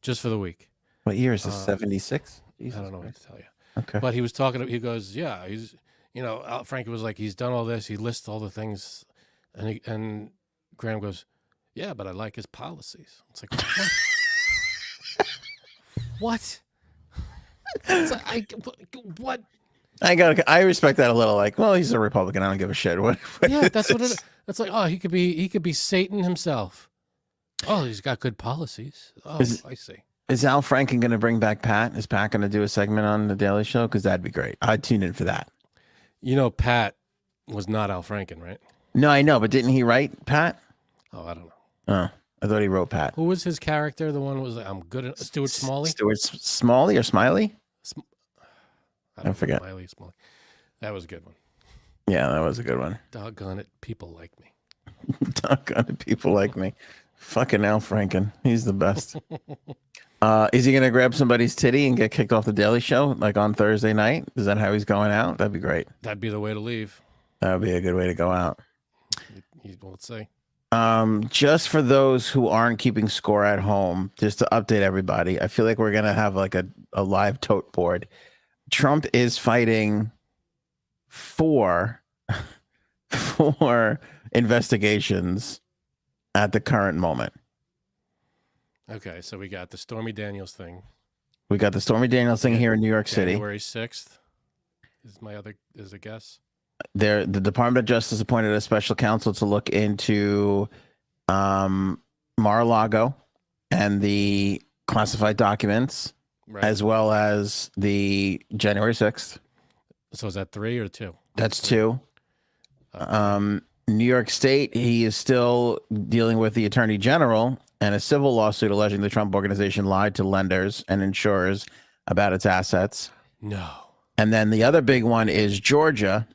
Just for the week. What year is this? 76? I don't know what to tell you. Okay. But he was talking. He goes, yeah. He's, Al Franken was like, he's done all this. He lists all the things, and Graham goes, yeah, but I like his policies. It's like, what? It's like, what? I respect that a little. Like, well, he's a Republican. I don't give a shit. What yeah, that's what it is. It's like, oh, he could be Satan himself. Oh, he's got good policies. Oh, I see. Is Al Franken going to bring back Pat? Is Pat going to do a segment on the Daily Show? Because that'd be great. I'd tune in for that. Pat was not Al Franken, right? No, I know, but didn't he write Pat? Oh, I don't know. Oh, I thought he wrote Pat. Who was his character? The one was like, I'm good at Stuart Smalley? Stuart Smalley or Smiley? I forget. Smiley. That was a good one. Yeah, that was a good one. Doggone it. People like me. Doggone it. People like me. Fucking Al Franken. He's the best. Is he going to grab somebody's titty and get kicked off the Daily Show like on Thursday night? Is that how he's going out? That'd be great. That'd be the way to leave. That would be a good way to go out. Let's say. Just for those who aren't keeping score at home, just to update everybody, I feel like we're going to have like a live tote board. Trump is fighting four investigations at the current moment. Okay, so we got the Stormy Daniels thing. We got the Stormy Daniels thing here in New York City. January 6th is a guess. The Department of Justice appointed a special counsel to look into Mar-a-Lago and the classified documents, right, as well as the January 6th. So is that 3 or 2? That's 2. New York State, he is still dealing with the Attorney General and a civil lawsuit alleging the Trump Organization lied to lenders and insurers about its assets. No. And then the other big one is Georgia.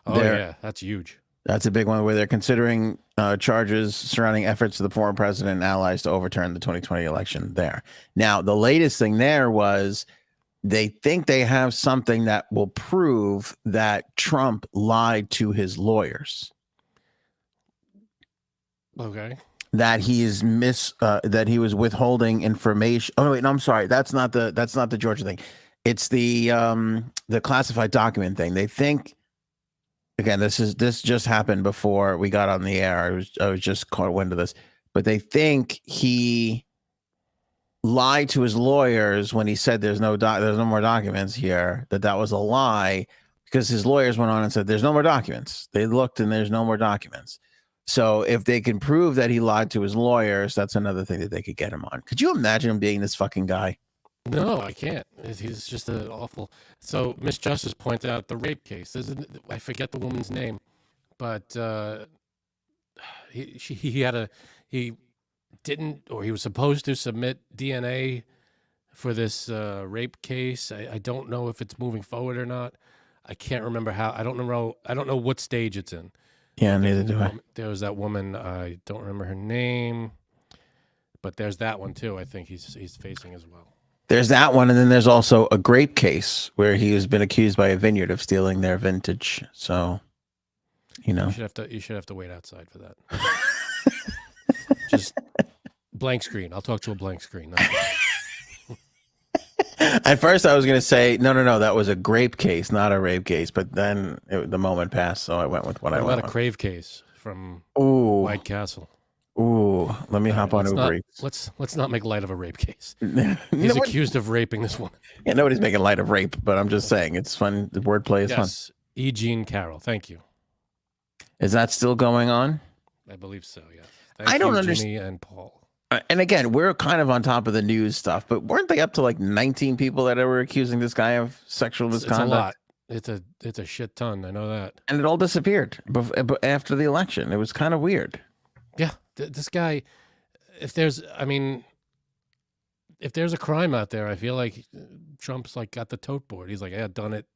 Oh, yeah, that's huge. That's a big one where they're considering charges surrounding efforts of the former president and allies to overturn the 2020 election there. Now, the latest thing there was they think they have something that will prove that Trump lied to his lawyers. Okay. That he is that he was withholding information. Oh no, wait, no, I'm sorry. That's not the Georgia thing. It's the classified document thing. They think, again, this just happened before we got on the air. I was just caught wind of this, but they think he lied to his lawyers when he said there's no more documents here. That was a lie because his lawyers went on and said there's no more documents. They looked and there's no more documents. So if they can prove that he lied to his lawyers, that's another thing that they could get him on. Could you imagine him being this fucking guy? No, I can't. He's just an awful. So Miss Justice pointed out the rape case. I forget the woman's name, but he didn't, or he was supposed to submit DNA for this rape case. I don't know if it's moving forward or not. I can't remember how. I don't know what stage it's in. Yeah, neither do I. There was that woman. I don't remember her name, but there's that one too. I think he's facing as well. There's that one, and then there's also a grape case where he has been accused by a vineyard of stealing their vintage. So, you should have to wait outside for that. Just blank screen. I'll talk to a blank screen. At first, I was going to say no. That was a grape case, not a rape case. But then the moment passed, so I went with what I went. What about a crave case from Ooh. White Castle? Ooh, let me hop on Uber Eats. Let's not make light of a rape case. He's accused of raping this woman. Yeah, nobody's making light of rape, but I'm just saying it's fun. The wordplay is fun. Yes, E. Jean Carroll. Thank you. Is that still going on? I believe so. Yeah. I don't understand. Ginny and Paul. And again, we're kind of on top of the news stuff, but weren't they up to like 19 people that were accusing this guy of sexual misconduct? It's a lot. It's a shit ton. I know that. And it all disappeared after the election. It was kind of weird. Yeah, this guy. If there's a crime out there, I feel like Trump's like got the tote board. He's like, yeah, done it.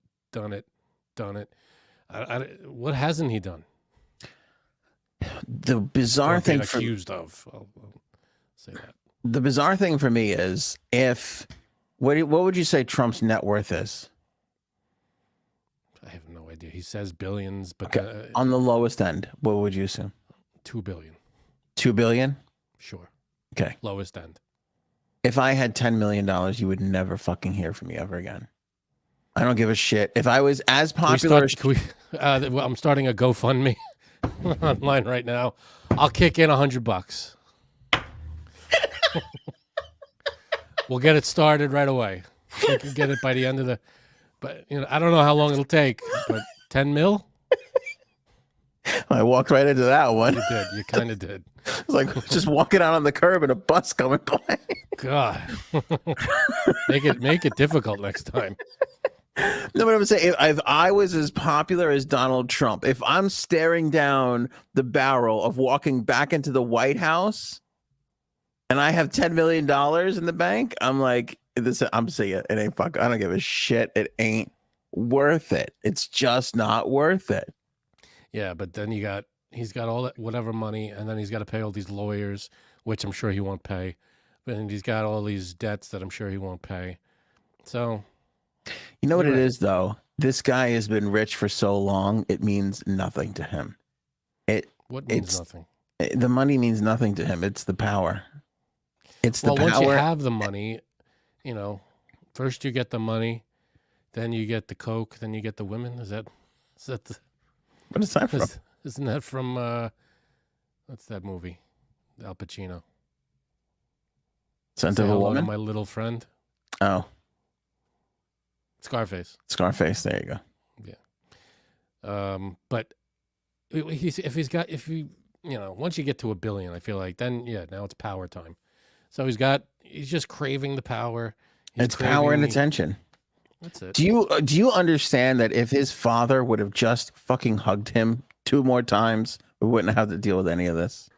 What hasn't he done? The bizarre thing accused of. I'll say that. The bizarre thing for me is what would you say Trump's net worth is? I have no idea. He says billions, but okay. On the lowest end, what would you assume? $2 billion. $2 billion? Sure. Okay. Lowest end. If I had $10 million, you would never fucking hear from me ever again. I don't give a shit. If I was as popular I'm starting a GoFundMe online right now. I'll kick in $100. We'll get it started right away. We can get it by the end of but I don't know how long it'll take, but 10 mil? I walked right into that one. You did. You kind of did. It's like just walking out on the curb and a bus coming by. God. Make it difficult next time. No, but I'm saying if I was as popular as Donald Trump, if I'm staring down the barrel of walking back into the White House and I have $10 million in the bank, I'm like, I'm saying it ain't fuck. I don't give a shit. It ain't worth it. It's just not worth it. Yeah, but then he's got all that whatever money, and then he's got to pay all these lawyers, which I'm sure he won't pay. And he's got all these debts that I'm sure he won't pay. So, you know what it is, though? This guy has been rich for so long, it means nothing to him. What means nothing? The money means nothing to him. It's the power. It's the power. Once you have the money, first you get the money, then you get the coke, then you get the women. Is that the... What is that from? Isn't that from, what's that movie? Al Pacino. Scent of a Woman? My Little Friend. Oh. Scarface. There you go. Yeah. But once you get to $1 billion, I feel like then, now it's power time. So he's just craving the power. It's power and attention. That's it. Do you understand that if his father would have just fucking hugged him 2 more times, we wouldn't have to deal with any of this?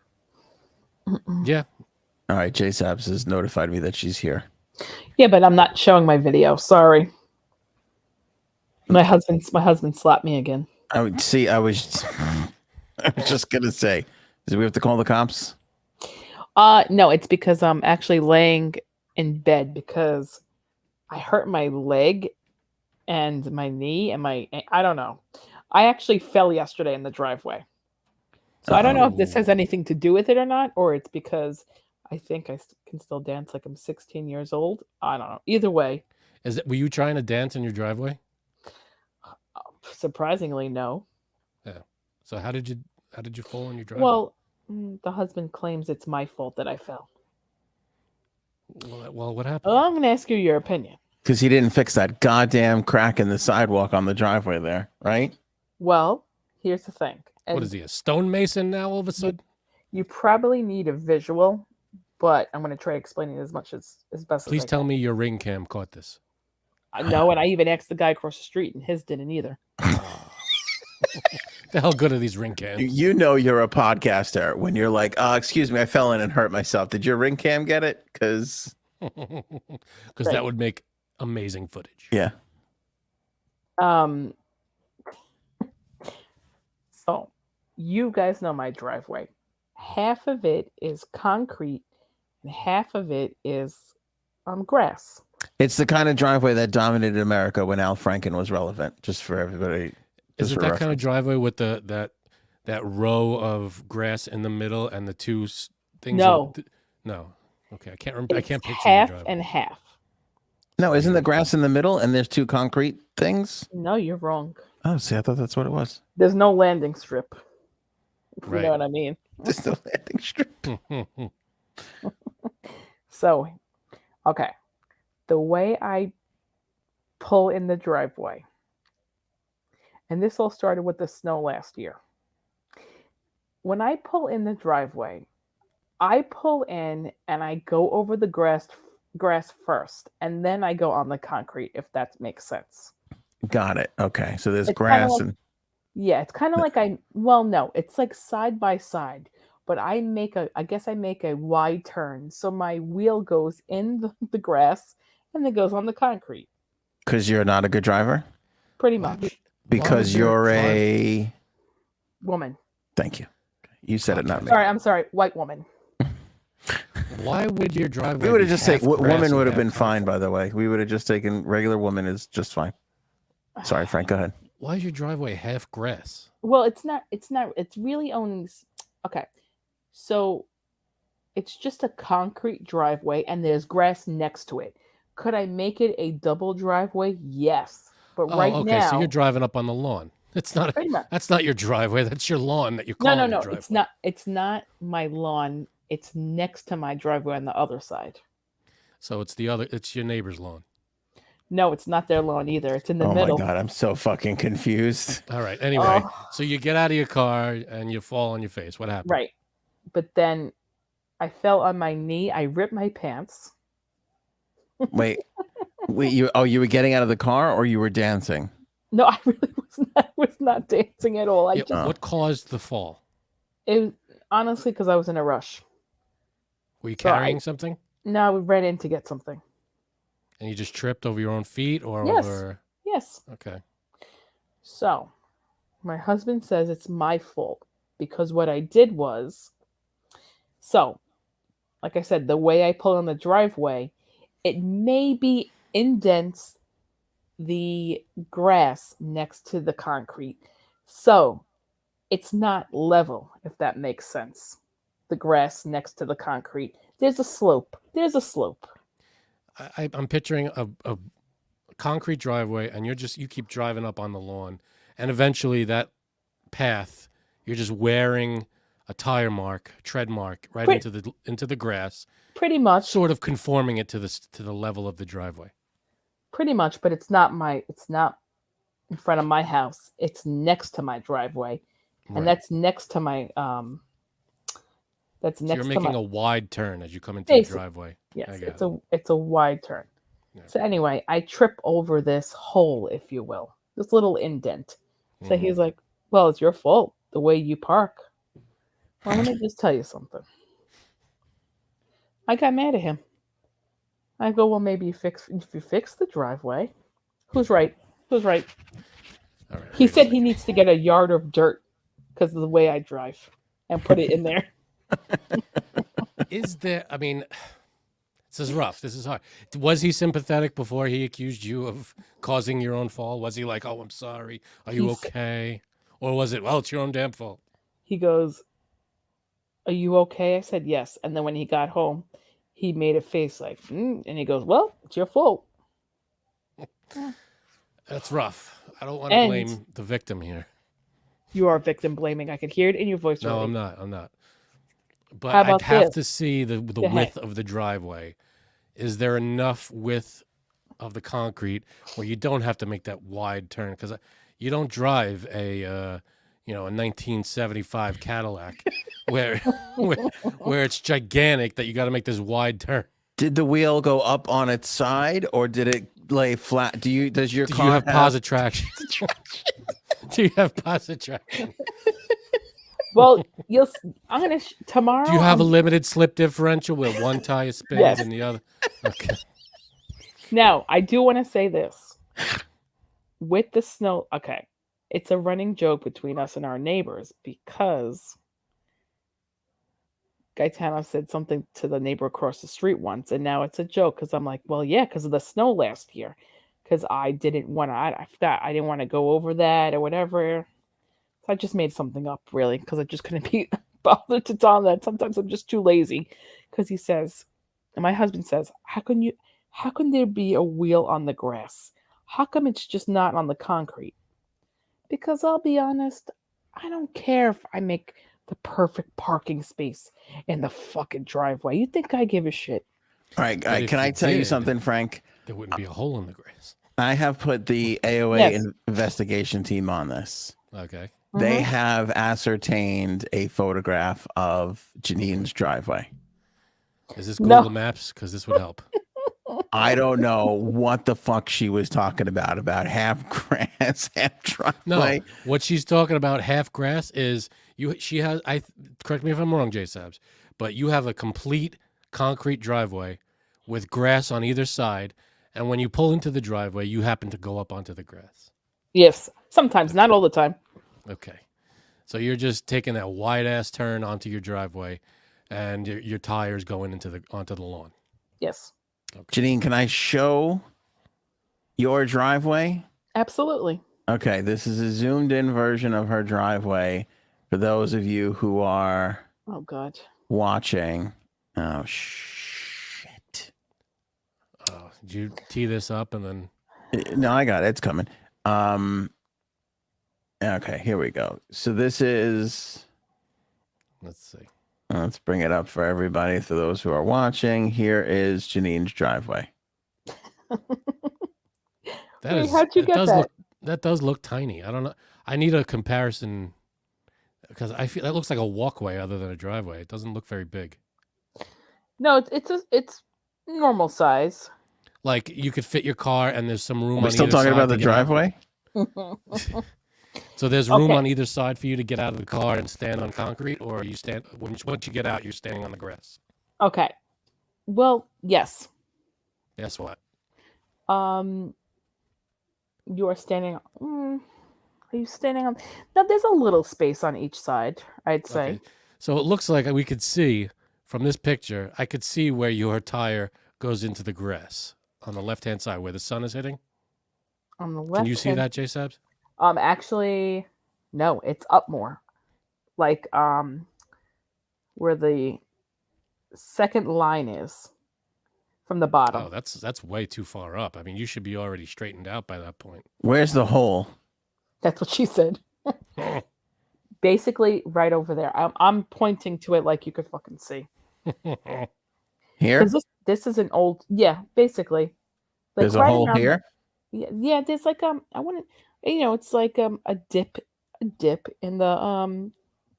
Yeah. All right, J Sabs has notified me that she's here. Yeah, but I'm not showing my video. Sorry. My husband slapped me again. I would see. I was just gonna say, do we have to call the cops? No, it's because I'm actually laying in bed because I hurt my leg and my knee and I don't know. I actually fell yesterday in the driveway. So I don't know if this has anything to do with it or not, or it's because I think I can still dance like I'm 16 years old. I don't know. Either way. Were you trying to dance in your driveway? Surprisingly, no. Yeah. So how did you fall in your driveway? Well, the husband claims it's my fault that I fell. Well, what happened? Well, I'm going to ask you your opinion. Because he didn't fix that goddamn crack in the sidewalk on the driveway there, right? Well, here's the thing. What is he, a stonemason now all of a sudden? You probably need a visual, but I'm going to try explaining as much as best Please as I tell can. me your ring cam caught this. No, and I even asked the guy across the street, and his didn't either. The hell good are these ring cams? You know you're a podcaster when you're like, excuse me, I fell in and hurt myself. Did your ring cam get it? Because that would make amazing footage. Yeah. So you guys know my driveway. Half of it is concrete and half of it is grass. It's the kind of driveway that dominated America when Al Franken was relevant, just for everybody. Is it that kind of driveway with that row of grass in the middle and the two things? No. No. Okay, I can't remember. I can't picture half your and half. No, isn't the grass in the middle and there's two concrete things? No, you're wrong. Oh, see, I thought that's what it was. There's no landing strip. If Right. you know what I mean. There's no landing strip. So, okay. The way I pull in the driveway, and this all started with the snow last year. When I pull in the driveway, I pull in and I go over the grass first, and then I go on the concrete, if that makes sense. Got it. Okay. So there's It's grass like, and yeah, it's kind of like no, it's like side by side, but I guess I make a wide turn. So my wheel goes in the grass and then goes on the concrete. because you're not a good driver? Pretty much. Because you're a Woman. Thank you. You said it, not me. I'm sorry, white woman. Why would your driveway? We would have just half taken grass woman and would have half been fine, concrete? by the way. We would have just taken regular woman is just fine. Sorry, Frank, go ahead. Why is your driveway half grass? Well, it's not. It's really only. Okay. So it's just a concrete driveway and there's grass next to it. Could I make it a double driveway? Yes. But Okay, now. so you're driving up on the lawn. It's not. That's not your driveway. That's your lawn that you're calling. No. Driveway. It's not. It's not my lawn. It's next to my driveway on the other side. So it's the other. It's your neighbor's lawn. No, it's not their lawn either. It's in the middle. Oh my God, I'm so fucking confused. All right. Anyway, Oh. so you get out of your car and you fall on your face. What happened? Right. But then I fell on my knee. I ripped my pants. Wait, you were getting out of the car or you were dancing? No, I really was not dancing at all. What caused the fall? It was honestly because I was in a rush. Were you carrying something? No, we ran in to get something. And you just tripped over your own feet or Yes. over? Yes. Okay. So, my husband says it's my fault because what I did was, like I said, the way I pull on the driveway, it maybe indents the grass next to the concrete. So, it's not level, if that makes sense. The grass next to the concrete. There's a slope. I'm picturing a concrete driveway, and you keep driving up on the lawn, and eventually that path, you're just wearing a tire mark, tread mark, right into the grass. Pretty much. Sort of conforming it to the level of the driveway. Pretty much, but it's not in front of my house. It's next to my driveway, and that's next to my That's next. So you're making a wide turn as you come into the driveway. Yes, it's a wide turn. Yeah. So anyway, I trip over this hole, if you will, this little indent. So he's like, "Well, it's your fault the way you park." Well, let me just tell you something. I got mad at him. I go, "Well, maybe if you fix the driveway, who's right? Who's right?" All right, he said he needs to get a yard of dirt because of the way I drive, and put it in there. Is there? I mean, this is rough. This is hard. Was he sympathetic before he accused you of causing your own fall? Was he like, "Oh, I'm sorry. Are you okay?" Or was it, "Well, it's your own damn fault"? He goes, "Are you okay?" I said yes. And then when he got home, he made a face like, and he goes, "Well, it's your fault." That's rough. I don't want to And blame the victim here. you are victim blaming. I could hear it in your voice. No, already. I'm not. I'm not. But How I'd about have this? to see the Go ahead. width of the driveway. Is there enough width of the concrete where you don't have to make that wide turn? Because you don't drive a 1975 Cadillac where it's gigantic that you got to make this wide turn. Did the wheel go up on its side or did it lay flat? Does your Do car you have positive traction? Do you have positive traction? Well, I'm gonna tomorrow. Do you have a limited slip differential where one tire spins Yes. and the other? Okay. Now, I do want to say this. With the snow, okay, it's a running joke between us and our neighbors because Gaetano said something to the neighbor across the street once, and now it's a joke because I'm like, well, yeah, because of the snow last year, because I didn't want to, I forgot, I didn't want to go over that or whatever. So I just made something up, really, because I just couldn't be bothered to tell him that. Sometimes I'm just too lazy, because he says, and my husband says, how can there be a wheel on the grass? How come it's just not on the concrete? Because I'll be honest, I don't care if I make the perfect parking space in the fucking driveway. You think I give a shit? All right, But if can I you tell you did- something, Frank? There wouldn't be a hole in the grass. I have put the AOA Yes. investigation team on this. Okay. They Mhm. have ascertained a photograph of Janine's driveway. Is this No. Google Maps? Because this would help. I don't know what the fuck she was talking about half grass, half No, driveway. what she's talking about, half grass, is she has. Correct me if I'm wrong, Jay Sabs, but you have a complete concrete driveway with grass on either side, and when you pull into the driveway, you happen to go up onto the grass. Yes, sometimes, not all the time. Okay, so you're just taking that wide ass turn onto your driveway, and your tires going onto the lawn. Yes, Janine, can I show your driveway? absolutely. Okay, this is a zoomed in version of her driveway for those of you who are Oh God. watching. Oh, shit. Did you tee this up and then? No, I got it. It's coming. Okay, here we go. So this is, Let's see. let's bring it up for everybody, for those who are watching. Here is Janine's driveway. Wait, how'd you get that? That does look tiny. I don't know. I need a comparison because I feel that looks like a walkway other than a driveway. It doesn't look very big. No, it's normal size. Like you could fit your car and there's some room. Are we on still either talking side about to the get out. driveway? So there's room Okay. on either side for you to get out of the car and stand on concrete, or you stand once you get out, you're standing on the grass. Okay. Well, yes. Guess what? You are standing. Are you standing on? Now, there's a little space on each side, I'd say. Okay. So it looks like we could see from this picture. I could see where your tire goes into the grass on the left hand side where the sun is hitting. On the left. Can you see that, J Sabs? Actually, no, it's up more. Like where the second line is from the bottom. Oh, that's way too far up. I mean, you should be already straightened out by that point. Where's the hole? That's what she said. Basically, right over there. I'm pointing to it like you could fucking see. Here? 'Cause this is an old. Yeah, basically. Like There's a right hole around- here? Yeah. There's like I wouldn't. It's like a dip in the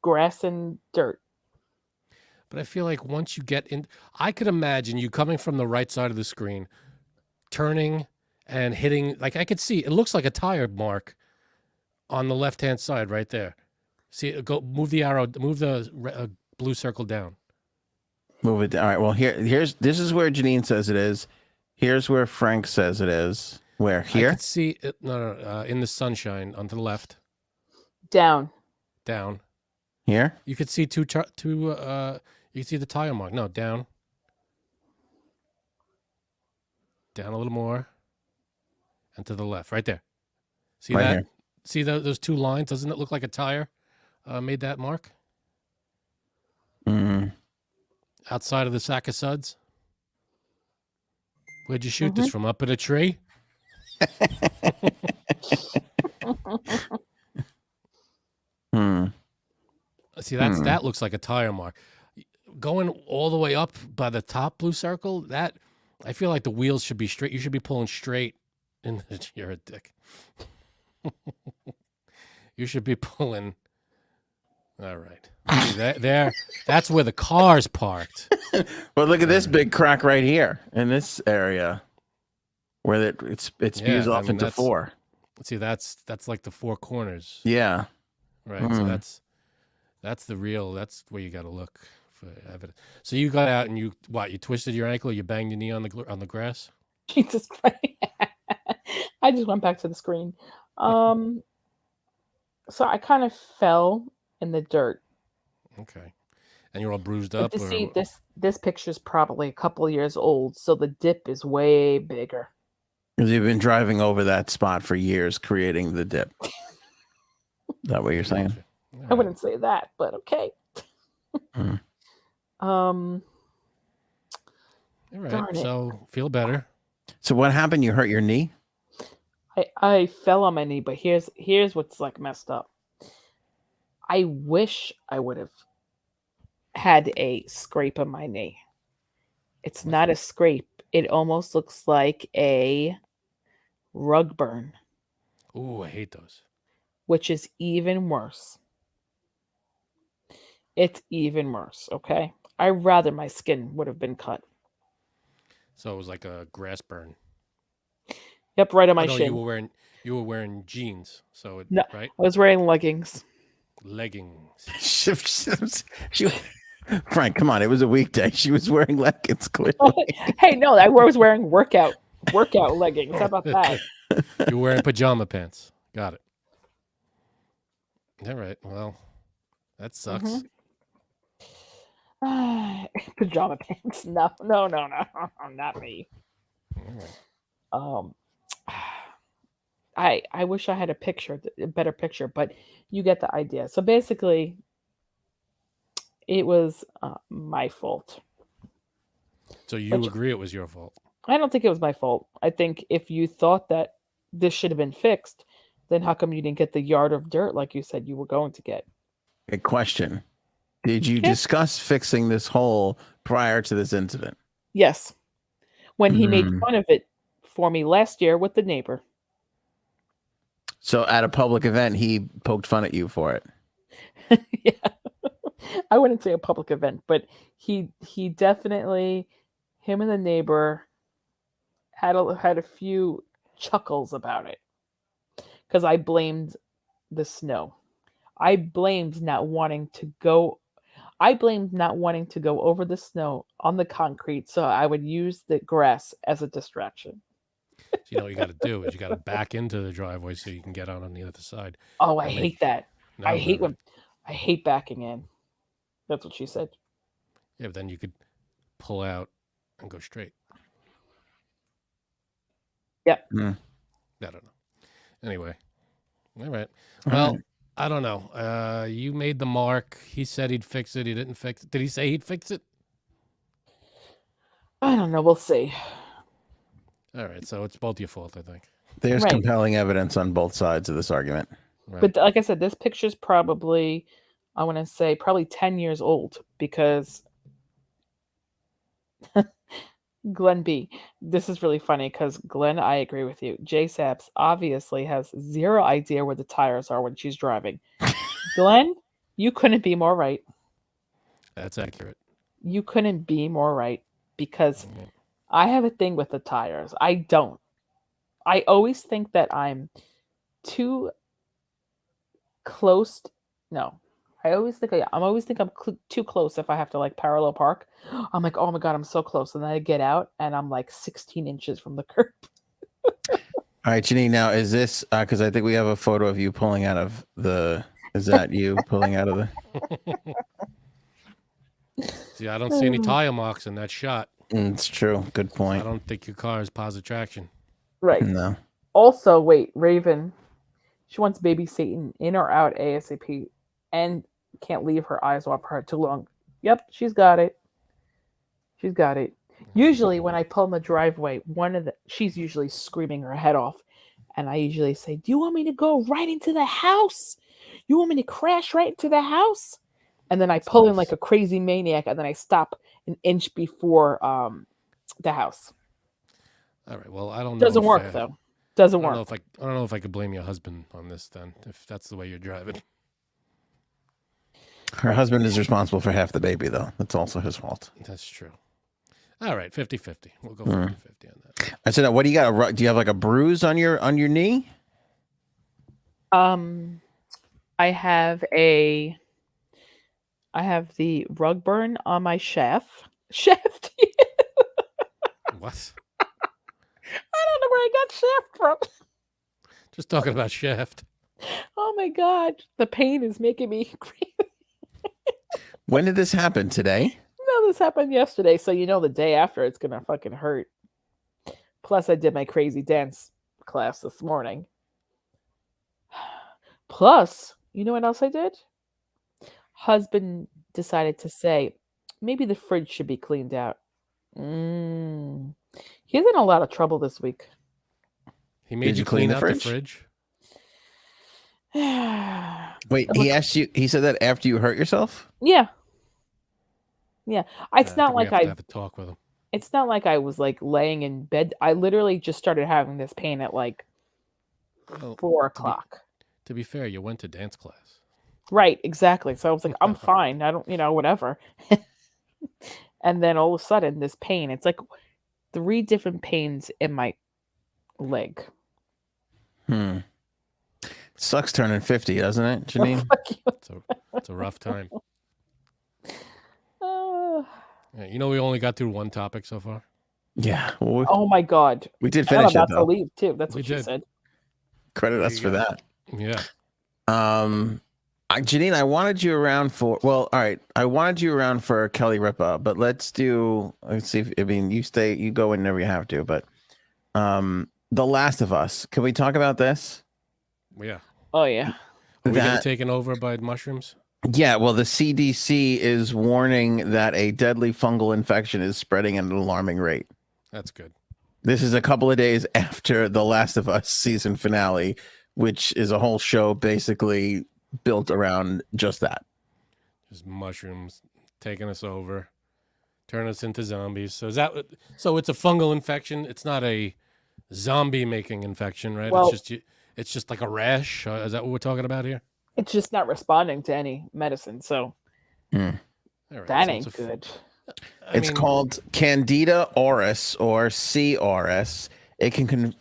grass and dirt. But I feel like once you get in, I could imagine you coming from the right side of the screen, turning and hitting. Like I could see, it looks like a tire mark on the left hand side right there. See, move the arrow, move the blue circle down. Move it. All right. Well, this is where Janine says it is. Here's where Frank says it is. Where? Here? I could see it, no, in the sunshine on to the left, Down. down. Here? You could see you can see the tire mark. No, down. Down a little more. And to the left, right there. See Right that? here. See those two lines? Doesn't it look like a tire made that mark? Mm. Outside of the sack of suds? Where'd you shoot this from? Up at a tree? See, that looks like a tire mark. Going all the way up by the top blue circle, that I feel like the wheels should be straight. You should be pulling straight. You're a dick. You should be pulling. All right. See, that's where the car's parked. But look at this big crack right here in this area where it spews off into four. See, that's like the four corners. Yeah. Right. So that's where you got to look for evidence. So you got out and you twisted your ankle, you banged your knee on the grass? Jesus Christ. I just went back to the screen. So I kind of fell in the dirt. Okay. And you're all bruised But up? to see this picture's probably a couple of years old, so the dip is way bigger. Because you've been driving over that spot for years, creating the dip. Is that what you're saying? I wouldn't say that, but okay. All right. So feel better. So what happened? You hurt your knee? I fell on my knee, but here's what's like messed up. I wish I would have had a scrape on my knee. It's not a scrape. It almost looks like a rug burn. Ooh, I hate those. Which is even worse. It's even worse, okay? I'd rather my skin would have been cut. So it was like a grass burn. Yep, right on my shin. You were wearing jeans, so no, right? I was wearing leggings. Frank, come on! It was a weekday. She was wearing leggings. Clearly. Hey, no, I was wearing workout leggings. How about that? You're wearing pajama pants. Got it. All right. Well, that sucks. Pajama pants? No, not me. I wish I had a better picture, but you get the idea. So basically, it was my fault. So you agree it was your fault? I don't think it was my fault. I think if you thought that this should have been fixed, then how come you didn't get the yard of dirt like you said you were going to get? Good question. Did you discuss fixing this hole prior to this incident? Yes. When he made fun of it for me last year with the neighbor. So at a public event, he poked fun at you for it. Yeah. I wouldn't say a public event, but he definitely, him and the neighbor had a few chuckles about it. Because I blamed the snow. I blamed not wanting to go over the snow on the concrete, so I would use the grass as a distraction. So you know what you got to do is you got to back into the driveway so you can get on the other side. Oh, I hate that. I hate backing in. That's what she said. Yeah, but then you could pull out and go straight. Yep. I don't know. Anyway. All right. Well, I don't know. You made the mark. He said he'd fix it. He didn't fix it. Did he say he'd fix it? I don't know. We'll see. All right. So it's both your fault, I think. There's compelling evidence on both sides of this argument. Right. But like I said, this picture's probably, I want to say, probably 10 years old because Glenn B. This is really funny because Glenn, I agree with you. J Saps obviously has zero idea where the tires are when she's driving. Glenn, you couldn't be more right. That's accurate. You couldn't be more right because I have a thing with the tires. I don't. I always think that I'm too close. No. I always think I'm too close if I have to like parallel park. I'm like, oh my God, I'm so close. And then I get out and I'm like 16 inches from the curb. All right, Janine, now is this, because I think we have a photo of you pulling out of the Is that you pulling out of the? See, I don't see any tire marks in that shot. It's true. Good I point. don't think your car is positive traction. Right. No. Also, wait, Raven. She wants baby Satan in or out ASAP and can't leave her eyes off her too long. Yep, she's got it. She's got it. Usually when I pull in the driveway, she's usually screaming her head off. And I usually say, "Do you want me to go right into the house? You want me to crash right into the house?" And then I pull in like a crazy maniac, and then I stop an inch before the house. All right. Well, I don't know. Doesn't work though. Doesn't work. I don't know if I could blame your husband on this then, if that's the way you're driving. Her husband is responsible for half the baby, though. That's also his fault. That's true. All right, 50-50. We'll go 50-50 on that. I said, now, what do you got? Do you have like a bruise on your knee? I have the rug burn on my shaft. Shaft. What? I don't know where I got shaft from. Just talking about shaft. Oh my god, the pain is making me crazy. When did this happen? Today? No, this happened yesterday, so the day after it's gonna fucking hurt. Plus, I did my crazy dance class this morning. Plus, you know what else I did? Husband decided to say, maybe the fridge should be cleaned out. He's in a lot of trouble this week. He made you clean out the fridge? Wait, he asked you, he said that after you hurt yourself? Yeah. It's not like I have to talk with him. It's not like I was like laying in bed. I literally just started having this pain at like 4 o'clock. To be fair, you went to dance class. Right, exactly. So I was like, I'm fine. I don't, whatever. And then all of a sudden, this pain, it's like 3 different pains in my leg. Sucks turning 50, doesn't it, Janine? It's a rough time. Yeah, we only got through one topic so far. Yeah. Oh my god. We did finish it, though. to leave too. That's what she said. Credit us for that. Yeah. Janine, I wanted you around for. Well, all right. I wanted you around for Kely Ripa, but let's see. You go whenever you have to. But The Last of Us. Can we talk about this? Yeah. Oh yeah. Are we getting taken over by mushrooms? Yeah, well, the CDC is warning that a deadly fungal infection is spreading at an alarming rate. That's good. This is a couple of days after The Last of Us season finale, which is a whole show basically built around just that. Just mushrooms taking us over, turning us into zombies. So it's a fungal infection. It's not a zombie-making infection, right? Well, it's just like a rash. Is that what we're talking about here? It's just not responding to any medicine, so that ain't good. It's called Candida auris or CRS. It can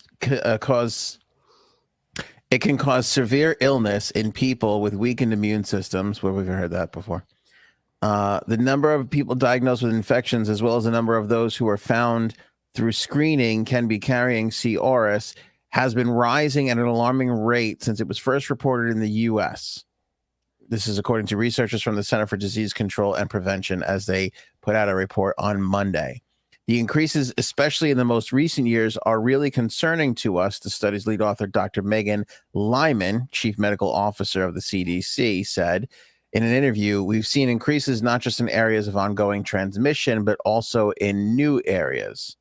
cause severe illness in people with weakened immune systems. Where we've heard that before. The number of people diagnosed with infections, as well as the number of those who are found through screening can be carrying C. auris, has been rising at an alarming rate since it was first reported in the U.S. This is according to researchers from the Center for Disease Control and Prevention as they put out a report on Monday. The increases, especially in the most recent years, are really concerning to us, the study's lead author, Dr. Megan Lyman, chief medical officer of the CDC, said in an interview, we've seen increases not just in areas of ongoing transmission, but also in new areas.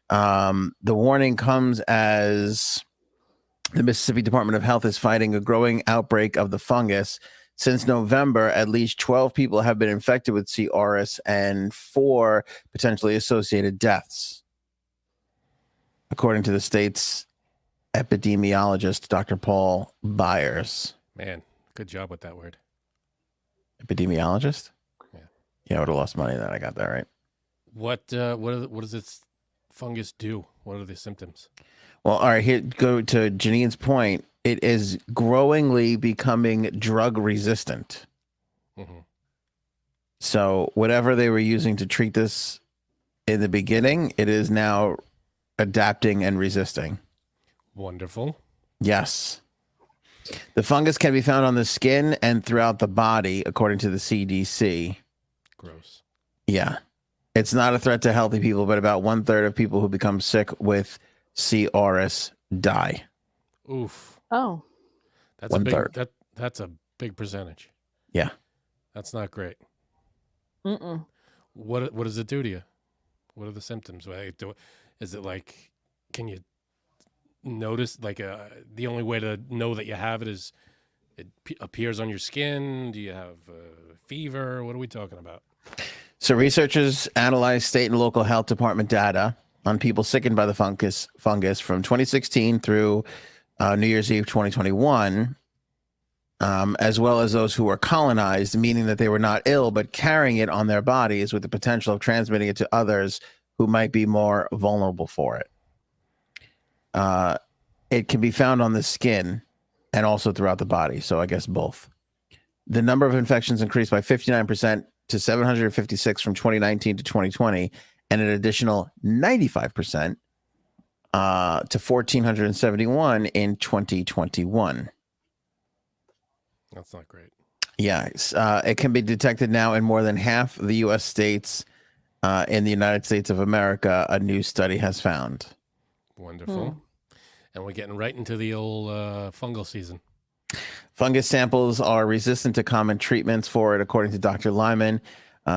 The warning comes as the Mississippi Department of Health is fighting a growing outbreak of the fungus. Since November, at least 12 people have been infected with C. auris and 4 potentially associated deaths, according to the state's epidemiologist, Dr. Paul Byers. Man, good job with that word. Epidemiologist? Yeah, I would have lost money then. I got that right. What does this fungus do? What are the symptoms? Well, all right, here, go to Janine's point. It is growingly becoming drug resistant. Mm-hmm. So whatever they were using to treat this in the beginning, it is now adapting and resisting. Wonderful. Yes. The fungus can be found on the skin and throughout the body, according to the CDC. Gross. Yeah. It's not a threat to healthy people, but about 1/3 of people who become sick with C. auris die. Oof. Oh. That's 1/3. That's a big percentage. Yeah. That's not great. Mm-mm. What does it do to you? What are the symptoms? Is it like, can you notice, like, the only way to know that you have it is it appears on your skin? Do you have fever? What are we talking about? So researchers analyzed state and local health department data on people sickened by the fungus from 2016 through New Year's Eve 2021, as well as those who were colonized, meaning that they were not ill but carrying it on their bodies with the potential of transmitting it to others who might be more vulnerable for it. It can be found on the skin and also throughout the body, so I guess both. The number of infections increased by 59% to 756 from 2019 to 2020, and an additional 95% to 1,471 in 2021. That's not great. Yeah, it can be detected now in more than half of the U.S. states in the United States of America, a new study has found. Wonderful. And we're getting right into the old fungal season. Fungus samples are resistant to common treatments for it, according to Dr. Lyman.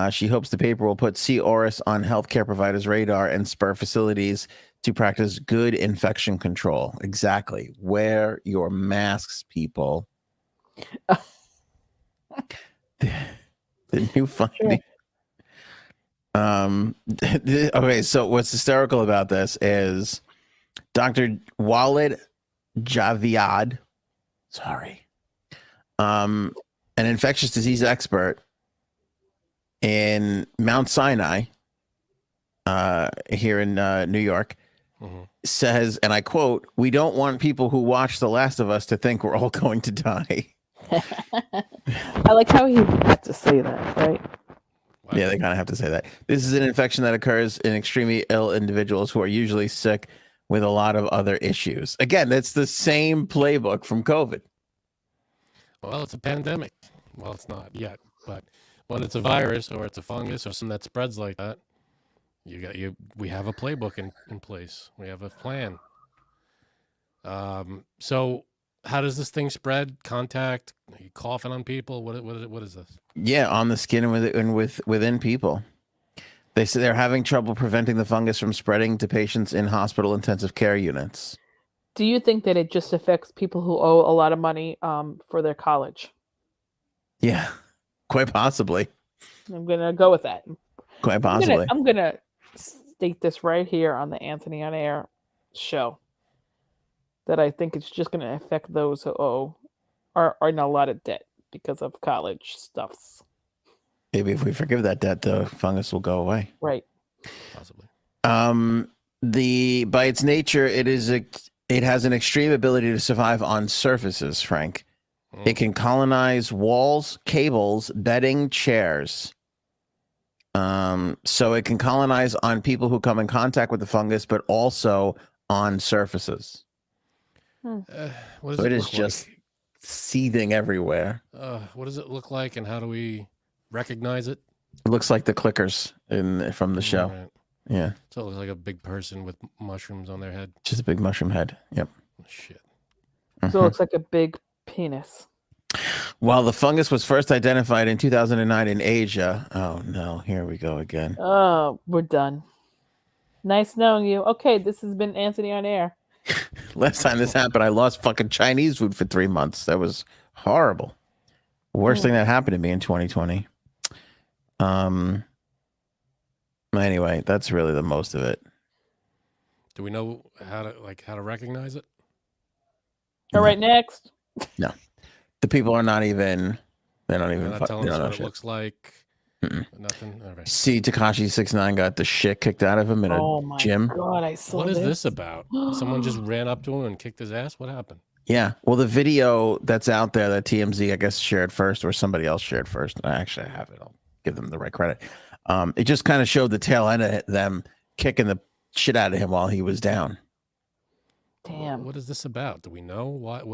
She hopes the paper will put C. auris on healthcare providers' radar and spur facilities to practice good infection control. Exactly. Wear your masks, people. The new funding. Okay, so what's hysterical about this is Dr. Walid Javiad, an infectious disease expert in Mount Sinai here in New York, says, and I quote, "We don't want people who watch The Last of Us to think we're all going to die." I like how he had to say that, right? Wow. Yeah, they kind of have to say that. This is an infection that occurs in extremely ill individuals who are usually sick with a lot of other issues. Again, that's the same playbook from COVID. Well, it's a pandemic. Well, it's not yet, but when it's a virus or it's a fungus or something that spreads like that, we have a playbook in place. We have a plan. So how does this thing spread? Contact? Are you coughing on people? What is this? Yeah, on the skin and within people. They say they're having trouble preventing the fungus from spreading to patients in hospital intensive care units. Do you think that it just affects people who owe a lot of money for their college? Yeah, quite possibly. I'm gonna go with that. Quite possibly. I'm gonna state this right here on the Anthony on Air show that I think it's just gonna affect those who owe are in a lot of debt because of college stuffs. Maybe if we forgive that debt, the fungus will go away. Right. Possibly. By its nature, it has an extreme ability to survive on surfaces, Frank. It can colonize walls, cables, bedding, chairs. So it can colonize on people who come in contact with the fungus, but also on surfaces. What does So it is look just like? seething everywhere. What does it look like, and how do we recognize it? It looks like the clickers from the show. Right. Yeah. So it looks like a big person with mushrooms on their head. Just a big mushroom head. Yep. Shit. So it looks like a big penis. While the fungus was first identified in 2009 in Asia. Oh, no. Here we go again. Oh, we're done. Nice knowing you. Okay, this has been Anthony on Air. Last time this happened, I lost fucking Chinese food for 3 months. That was horrible. Worst thing that happened to me in 2020. Anyway, that's really the most of it. Do we know how to recognize it? All right, next. No. The people are not even, they don't even, They're not telling they us don't know what it shit. looks like. Nothing. All right. See, Tekashi 6ix9ine got the shit kicked out of him in Oh a my gym. god, I saw What is this about? Someone just ran up to him and kicked his ass? What happened? Yeah. Well, the video that's out there that TMZ, I guess, shared first, or somebody else shared first. I actually have it. I'll give them the right credit. It just kind of showed the tail end of them kicking the shit out of him while he was down. Damn. What is this about? Do we know what?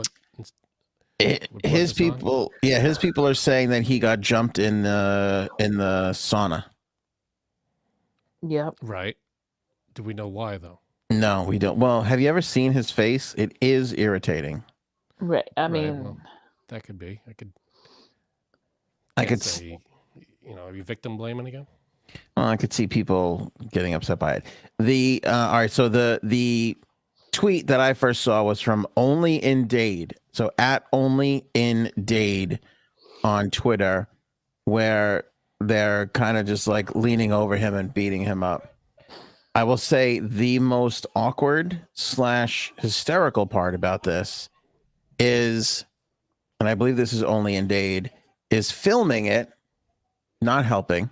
would put His this on? people, his people are saying that he got jumped in the sauna. Yep. Right. Do we know why though? No, we don't. Well, have you ever seen his face? It is irritating. Right. I Right, mean, well, that could be. I Can't could say, are you victim blaming again? Well, I could see people getting upset by it. All right, so the tweet that I first saw was from Only in Dade. So at Only in Dade on Twitter, where they're kind of just like leaning over him and beating him up. I will say the most awkward / hysterical part about this is, and I believe this is Only in Dade, is filming it, not helping.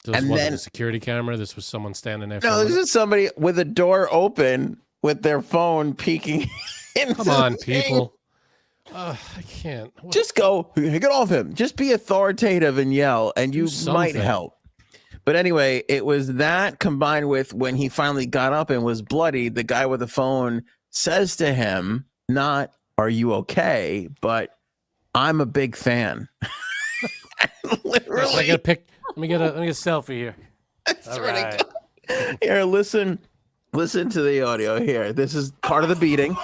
This And wasn't then- a security camera. This was someone standing there. No, filming this it? is somebody with a door open with their phone peeking into Come on, the thing. people. I can't. What- Just go, get off him. Just be authoritative and yell, and Do you might something. help. But anyway, it was that combined with when he finally got up and was bloody, the guy with the phone says to him, not, "Are you okay?" but "I'm a big fan." Literally. I got a pic. Let me get a selfie here. That's All ridiculous. right. Here, listen to the audio here. This is part of the beating. Yo,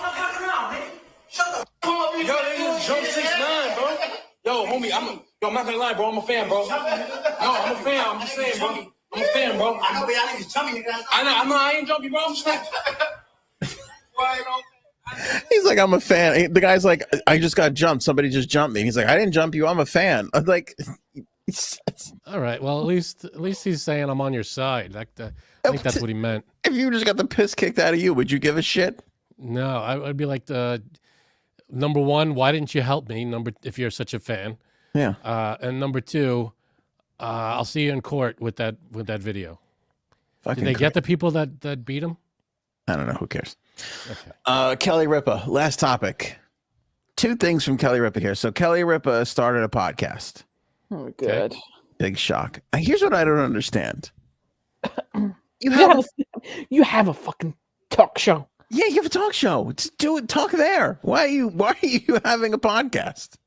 nigga, jump 6'9", bro. Yo, homie, I'm not gonna lie, bro. I'm a fan, bro. No, I'm a fan. I'm just saying, bro. I'm a fan, bro. I know, but y'all niggas jumping, nigga. I ain't jumping, bro. I'm just like, He's like, "I'm a fan." The guy's like, "I just got jumped. Somebody just jumped me." He's like, "I didn't jump you. I'm a fan." I'm like, All right. Well, at least he's saying I'm on your side. I think that's what he meant. if you just got the piss kicked out of you, would you give a shit? No, I'd be like, number one, why didn't you help me? If you're such a fan, Yeah. and number two, I'll see you in court with that video. Fucking Did they get the people that beat him? I don't know. Who cares? Okay. Kely Ripa. Last topic. Two things from Kely Ripa here. So Kely Ripa started a podcast. oh, good. Big shock. Here's what I don't understand. You you have a fucking talk show. Yeah, you have a talk show. Just do it. Talk there. Why are you having a podcast?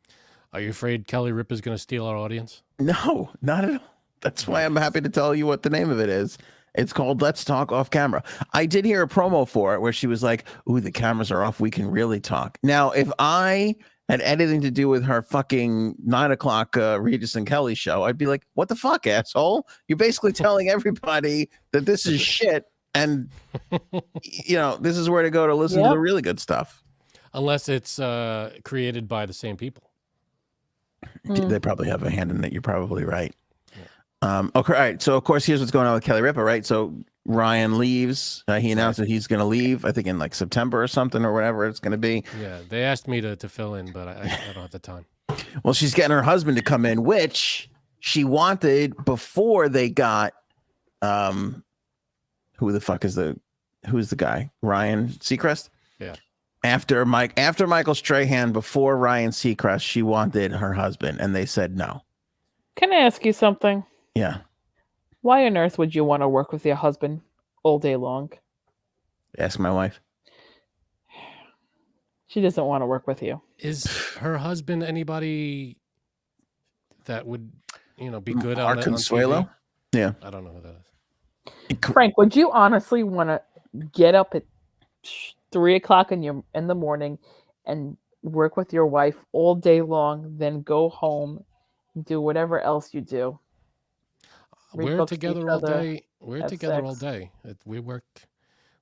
Are you afraid Kely Ripa is going to steal our audience? No, not at all. That's why I'm happy to tell you what the name of it is. It's called Let's Talk Off Camera. I did hear a promo for it where she was like, "Ooh, the cameras are off. We can really talk." Now, if I had anything to do with her fucking 9 o'clock Regis and Kelly show, I'd be like, "What the fuck, asshole? You're basically telling everybody that this is shit, and this is where to go to listen to the really good stuff." Unless it's created by the same people. They probably have a hand in it. You're probably right. Okay, all right. So, of course, here's what's going on with Kely Ripa, right? So, Ryan leaves. He announced that he's going to leave, I think, in like September or something or whatever it's going to be. Yeah, they asked me to fill in, but I don't have the time. Well, she's getting her husband to come in, which she wanted before they got who's the guy? Ryan Seacrest? Yeah. After Michael Strahan, before Ryan Seacrest, she wanted her husband, and they said no. Can I ask you something? Yeah. Why on earth would you want to work with your husband all day long? Ask my wife. She doesn't want to work with you. Is her husband anybody that would, be good on Mark TV? Consuelo? Yeah. I don't know who that is. Frank, would you honestly want to get up at 3 o'clock in the morning and work with your wife all day long, then go home and do whatever else you do? Read We're books to together each all other, day. We're have together all sex. day.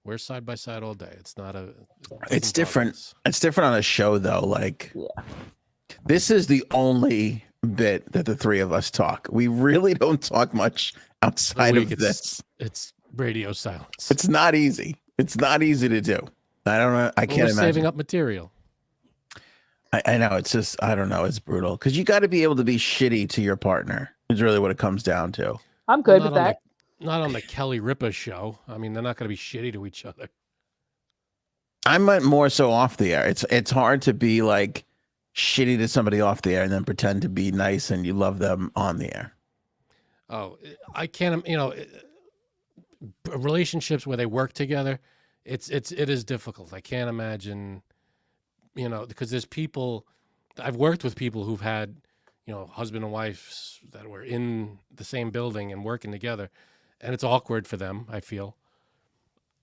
We're side by side all day. It's not a. It's different. It's different on a show though. Like, Yeah. this is the only bit that the three of us talk. We really don't talk much outside of this. It's radio silence. It's not easy. It's not easy to do. I don't know. I can't We're imagine. saving up material. I know. It's just, I don't know. It's brutal because you got to be able to be shitty to your partner. Is really what it comes down to. I'm good Well, with that. Not on the Kely Ripa show. I mean, they're not going to be shitty to each other. I meant more so off the air. It's hard to be like shitty to somebody off the air and then pretend to be nice and you love them on the air. Oh, I can't. Relationships where they work together, it is difficult. I can't imagine because there's people, I've worked with people who've had, husband and wife that were in the same building and working together, and it's awkward for them, I feel.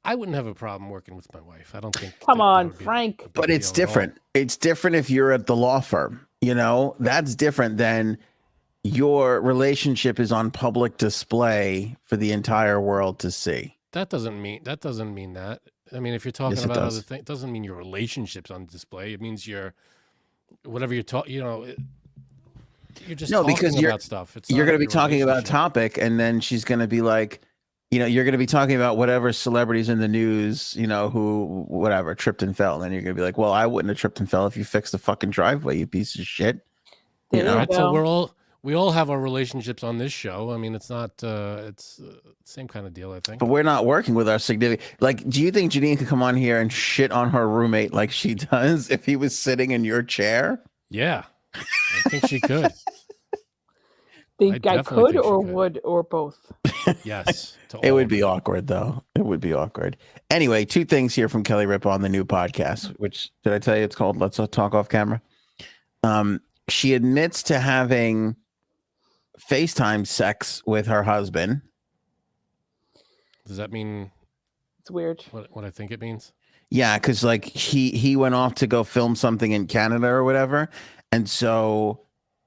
I wouldn't have a problem working with my wife. I don't think. Come that on, would be Frank. a big But it's deal at all. different. It's different if you're at the law firm. That's different than your relationship is on public display for the entire world to see. That doesn't mean that. I mean, if you're talking Yes, it about does. other things, it doesn't mean your relationship's on display. It means whatever you're talking. You're just No, talking because about stuff. You're not going to be your talking about a relationship. topic, and then she's going to be like, you're going to be talking about whatever celebrities in the news, who, whatever, tripped and fell. And then you're going to be like, well, I wouldn't have tripped and fell if you fixed the fucking driveway, you piece of shit. There you Right? So go. we all have our relationships on this show. I mean, it's not it's same kind of deal, I think. But we're not working with our significant. Like, do you think Janine could come on here and shit on her roommate like she does if he was sitting in your chair? Yeah, I think she could. Think I definitely could think she or could. would or both. Yes, to It all would of be them. awkward, though. It would be awkward. Anyway, two things here from Kely Ripa on the new podcast, which did I tell you it's called Let's Talk Off Camera? She admits to having FaceTime sex with her husband. Does that mean It's weird. what I think it means? Yeah, because like he went off to go film something in Canada or whatever. And so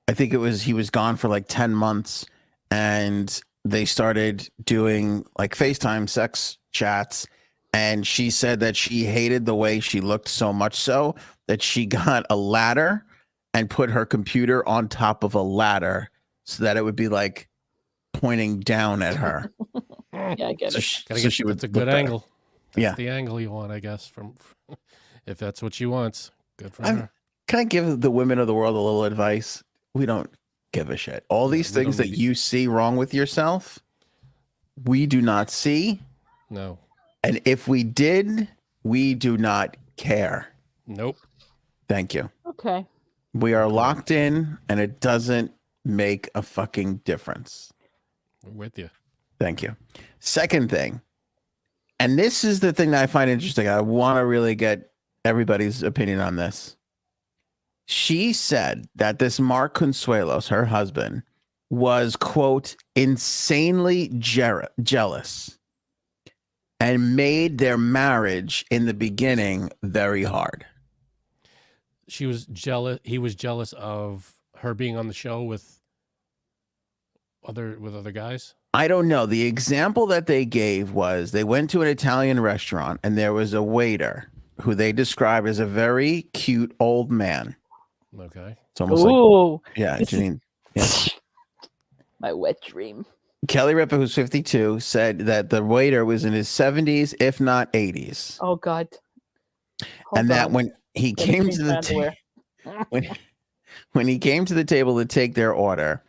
I think he was gone for like 10 months and they started doing like FaceTime sex chats. And she said that she hated the way she looked so much so that she got a ladder and put her computer on top of a ladder so that it would be like pointing down at her. Yeah, I get So it. she, Gotta so get, she would that's a look good better. angle. That's Yeah. the angle you want, I guess. From if that's what she wants, good for I'm- her. Can I give the women of the world a little advice? We don't give a shit. All these we things don't that need- you see wrong with yourself, we do not see. No, And if we did, we do not care. nope. Thank you. Okay. We are locked in and it doesn't make a fucking difference. We're with you. Thank you. Second thing, and this is the thing that I find interesting. I want to really get everybody's opinion on this. She said that this Mark Consuelos, her husband, was, quote, insanely jealous and made their marriage in the beginning very hard. She was jealous. He was jealous of her being on the show with other guys. I don't know. The example that they gave was they went to an Italian restaurant and there was a waiter who they described as a very cute old man. Okay. It's almost like, Ooh, yeah, this is- Janine. Yeah. my wet dream. Kely Ripa, who's 52, said that the waiter was in his 70s, if not 80s. Oh God. Hold And that on. when he Let me came change to my the underwear. when he came to the table to take their order,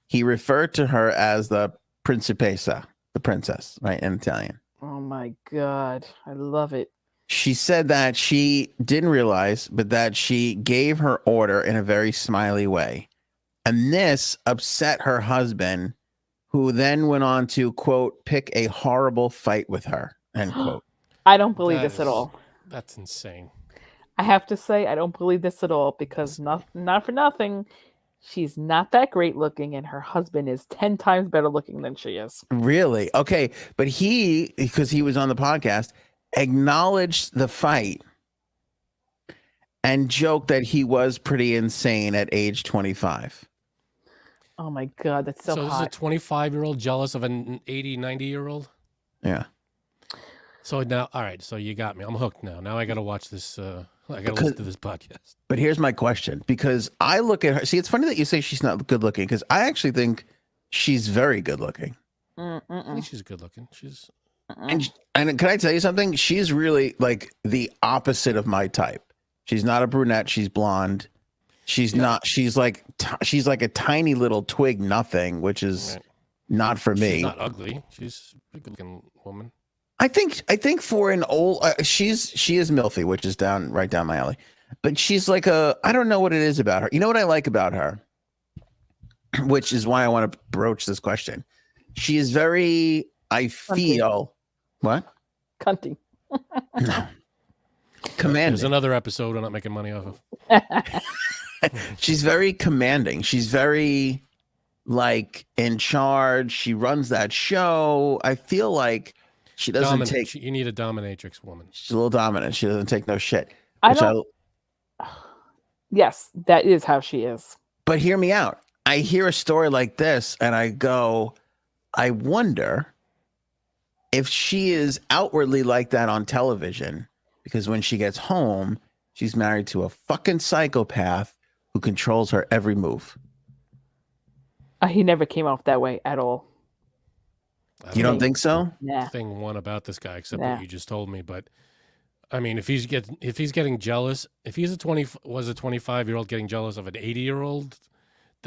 he referred to her as the principessa, the princess, right, in Italian. Oh my God, I love it. She said that she didn't realize, but that she gave her order in a very smiley way. And this upset her husband, who then went on to, quote, pick a horrible fight with her, end quote. I don't believe That this at is- all. That's insane. I have to say, I don't believe this at all because not for nothing, she's not that great looking, and her husband is 10 times better looking than she is. Really? Okay. But he, because he was on the podcast, acknowledged the fight and joked that he was pretty insane at age 25. Oh my God, that's so So this is a hot. 25-year-old jealous of an 80, 90-year-old? Yeah. So now, all right, so you got me. I'm hooked now. Now I got to watch this. I got to Because- listen to this podcast. But here's my question, because I look at her. See, it's funny that you say she's not good looking, because I actually think she's very good looking. I think she's good looking. She's And can I tell you something? She's really like the opposite of my type. She's not a brunette. She's blonde. She's not. She's like a tiny little twig nothing, which is Right. not for me. she's not ugly. She's a good looking woman. I think for an old, she is milfy, which is right down my alley. But she's like I don't know what it is about her. You know what I like about her, which is why I want to broach this question. She is very. I feel what? Cunty. No. There's Commanding. another episode we're not making money off of. She's very commanding. She's very like in charge. She runs that show. I feel like she doesn't take. You need a dominatrix woman. She's a little dominant. She doesn't take no shit. I don't. Yes, that is how she is. But hear me out. I hear a story like this and I go, I wonder if she is outwardly like that on television, because when she gets home, she's married to a fucking psychopath who controls her every move. He never came off that way at all. You don't think so? Nah. Thing one about this guy, except what you just told me. But I mean, if he's getting jealous, if he's a 25-year-old getting jealous of an 80-year-old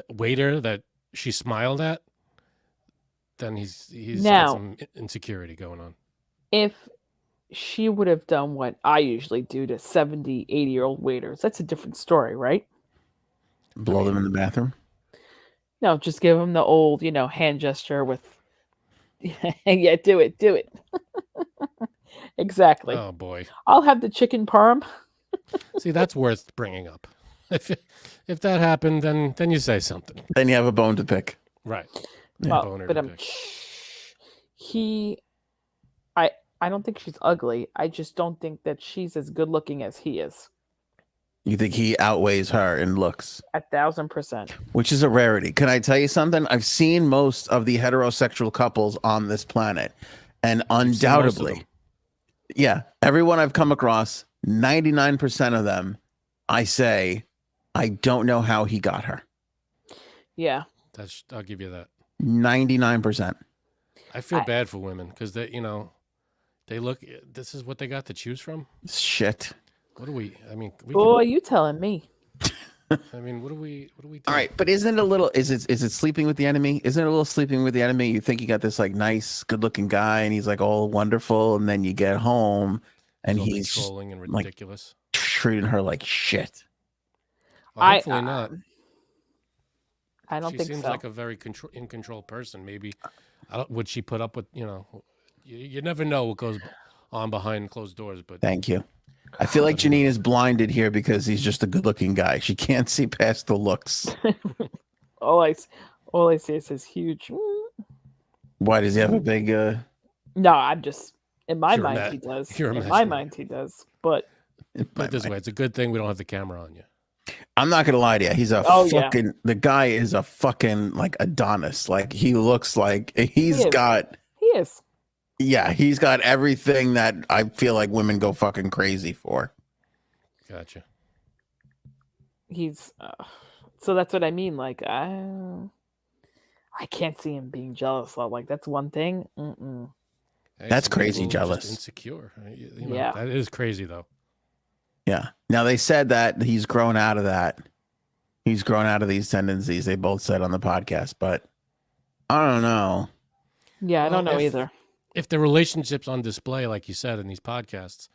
waiter that she smiled at, then he's got some insecurity going on. If she would have done what I usually do to 70, 80-year-old waiters, that's a different story, right? Blow them in the bathroom? No, just give them the old, hand gesture with, yeah, do it. Exactly. Oh, boy. I'll have the chicken parm. See, that's worth bringing up. If that happened, then you say something. Then you have a bone to pick. Right. Well, but I don't think she's ugly. I just don't think that she's as good looking as he is. You think he outweighs her in looks? 1,000%. Which is a rarity. Can I tell you something? I've seen most of the heterosexual couples on this planet. And undoubtedly, yeah, everyone I've come across, 99% of them, I say, I don't know how he got her. Yeah. I'll give you that. 99%. I feel bad for women because they look. This is what they got to choose from. Shit. What do we? I mean, boy, you telling me? I mean, what do we do? All right, but isn't it a little? Is it sleeping with the enemy? Isn't it a little sleeping with the enemy? You think you got this like nice, good-looking guy, and he's like all wonderful, and then you get home, and he's controlling and ridiculous, like, treating her like shit. Well, hopefully not. I don't think so. She seems like a very in control person. Maybe would she put up with, you never know what goes on behind closed doors. But thank you. I feel like Janine is blinded here because he's just a good looking guy. She can't see past the looks. all I see is his huge. Why does he have a big? No, I'm just in my mind he does. In my mind he does. But put it this way, it's a good thing we don't have the camera on you. I'm not gonna lie to you. He's a fucking. The guy is a fucking like Adonis. Like he looks like he is. Yeah, he's got everything that I feel like women go fucking crazy for. Gotcha. He's so that's what I mean. Like I can't see him being jealous. Like that's one thing. Hey, that's crazy. Jealous, insecure. Yeah, that is crazy though. Yeah. Now they said that he's grown out of that. He's grown out of these tendencies. They both said on the podcast, but I don't know. Yeah, I don't know either. If the relationship's on display, like you said in these podcasts,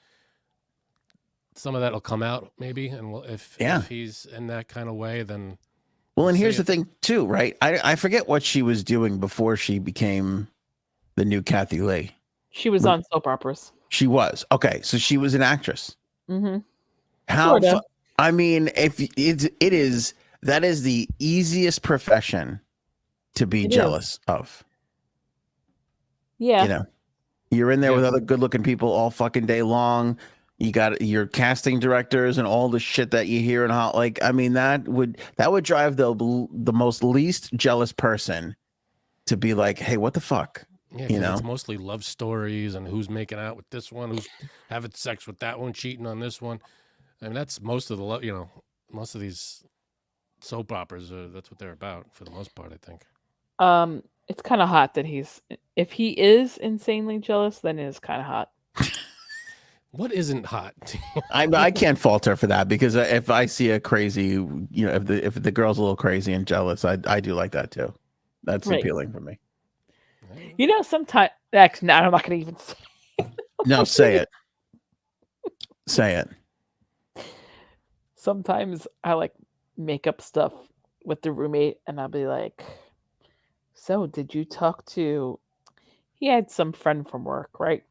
some of that will come out maybe. And if he's in that kind of way, then. Well, and here's the thing too, right? I forget what she was doing before she became the new Kathy Lee. She was on soap operas. She was. Okay. So she was an actress. Mm-hmm. How? I mean, if it is, that is the easiest profession to be jealous of. Yeah. You're in there with other good-looking people all fucking day long. You got your casting directors and all the shit that you hear and how, like, I mean, that would drive the most least jealous person to be like, hey, what the fuck? Yeah, it's mostly love stories and who's making out with this one, who's having sex with that one, cheating on this one. I mean, that's most of the most of these soap operas. That's what they're about for the most part, I think. It's kind of hot that if he is insanely jealous, then it is kind of hot. What isn't hot? I can't fault her for that because if I see a crazy, if the girl's a little crazy and jealous, I do like that too. That's appealing for me. Sometimes actually, no, I'm not going to even say it. No, say it. Say it. Sometimes I like make up stuff with the roommate, and I'll be like, "So, did you talk to?" He had some friend from work, right?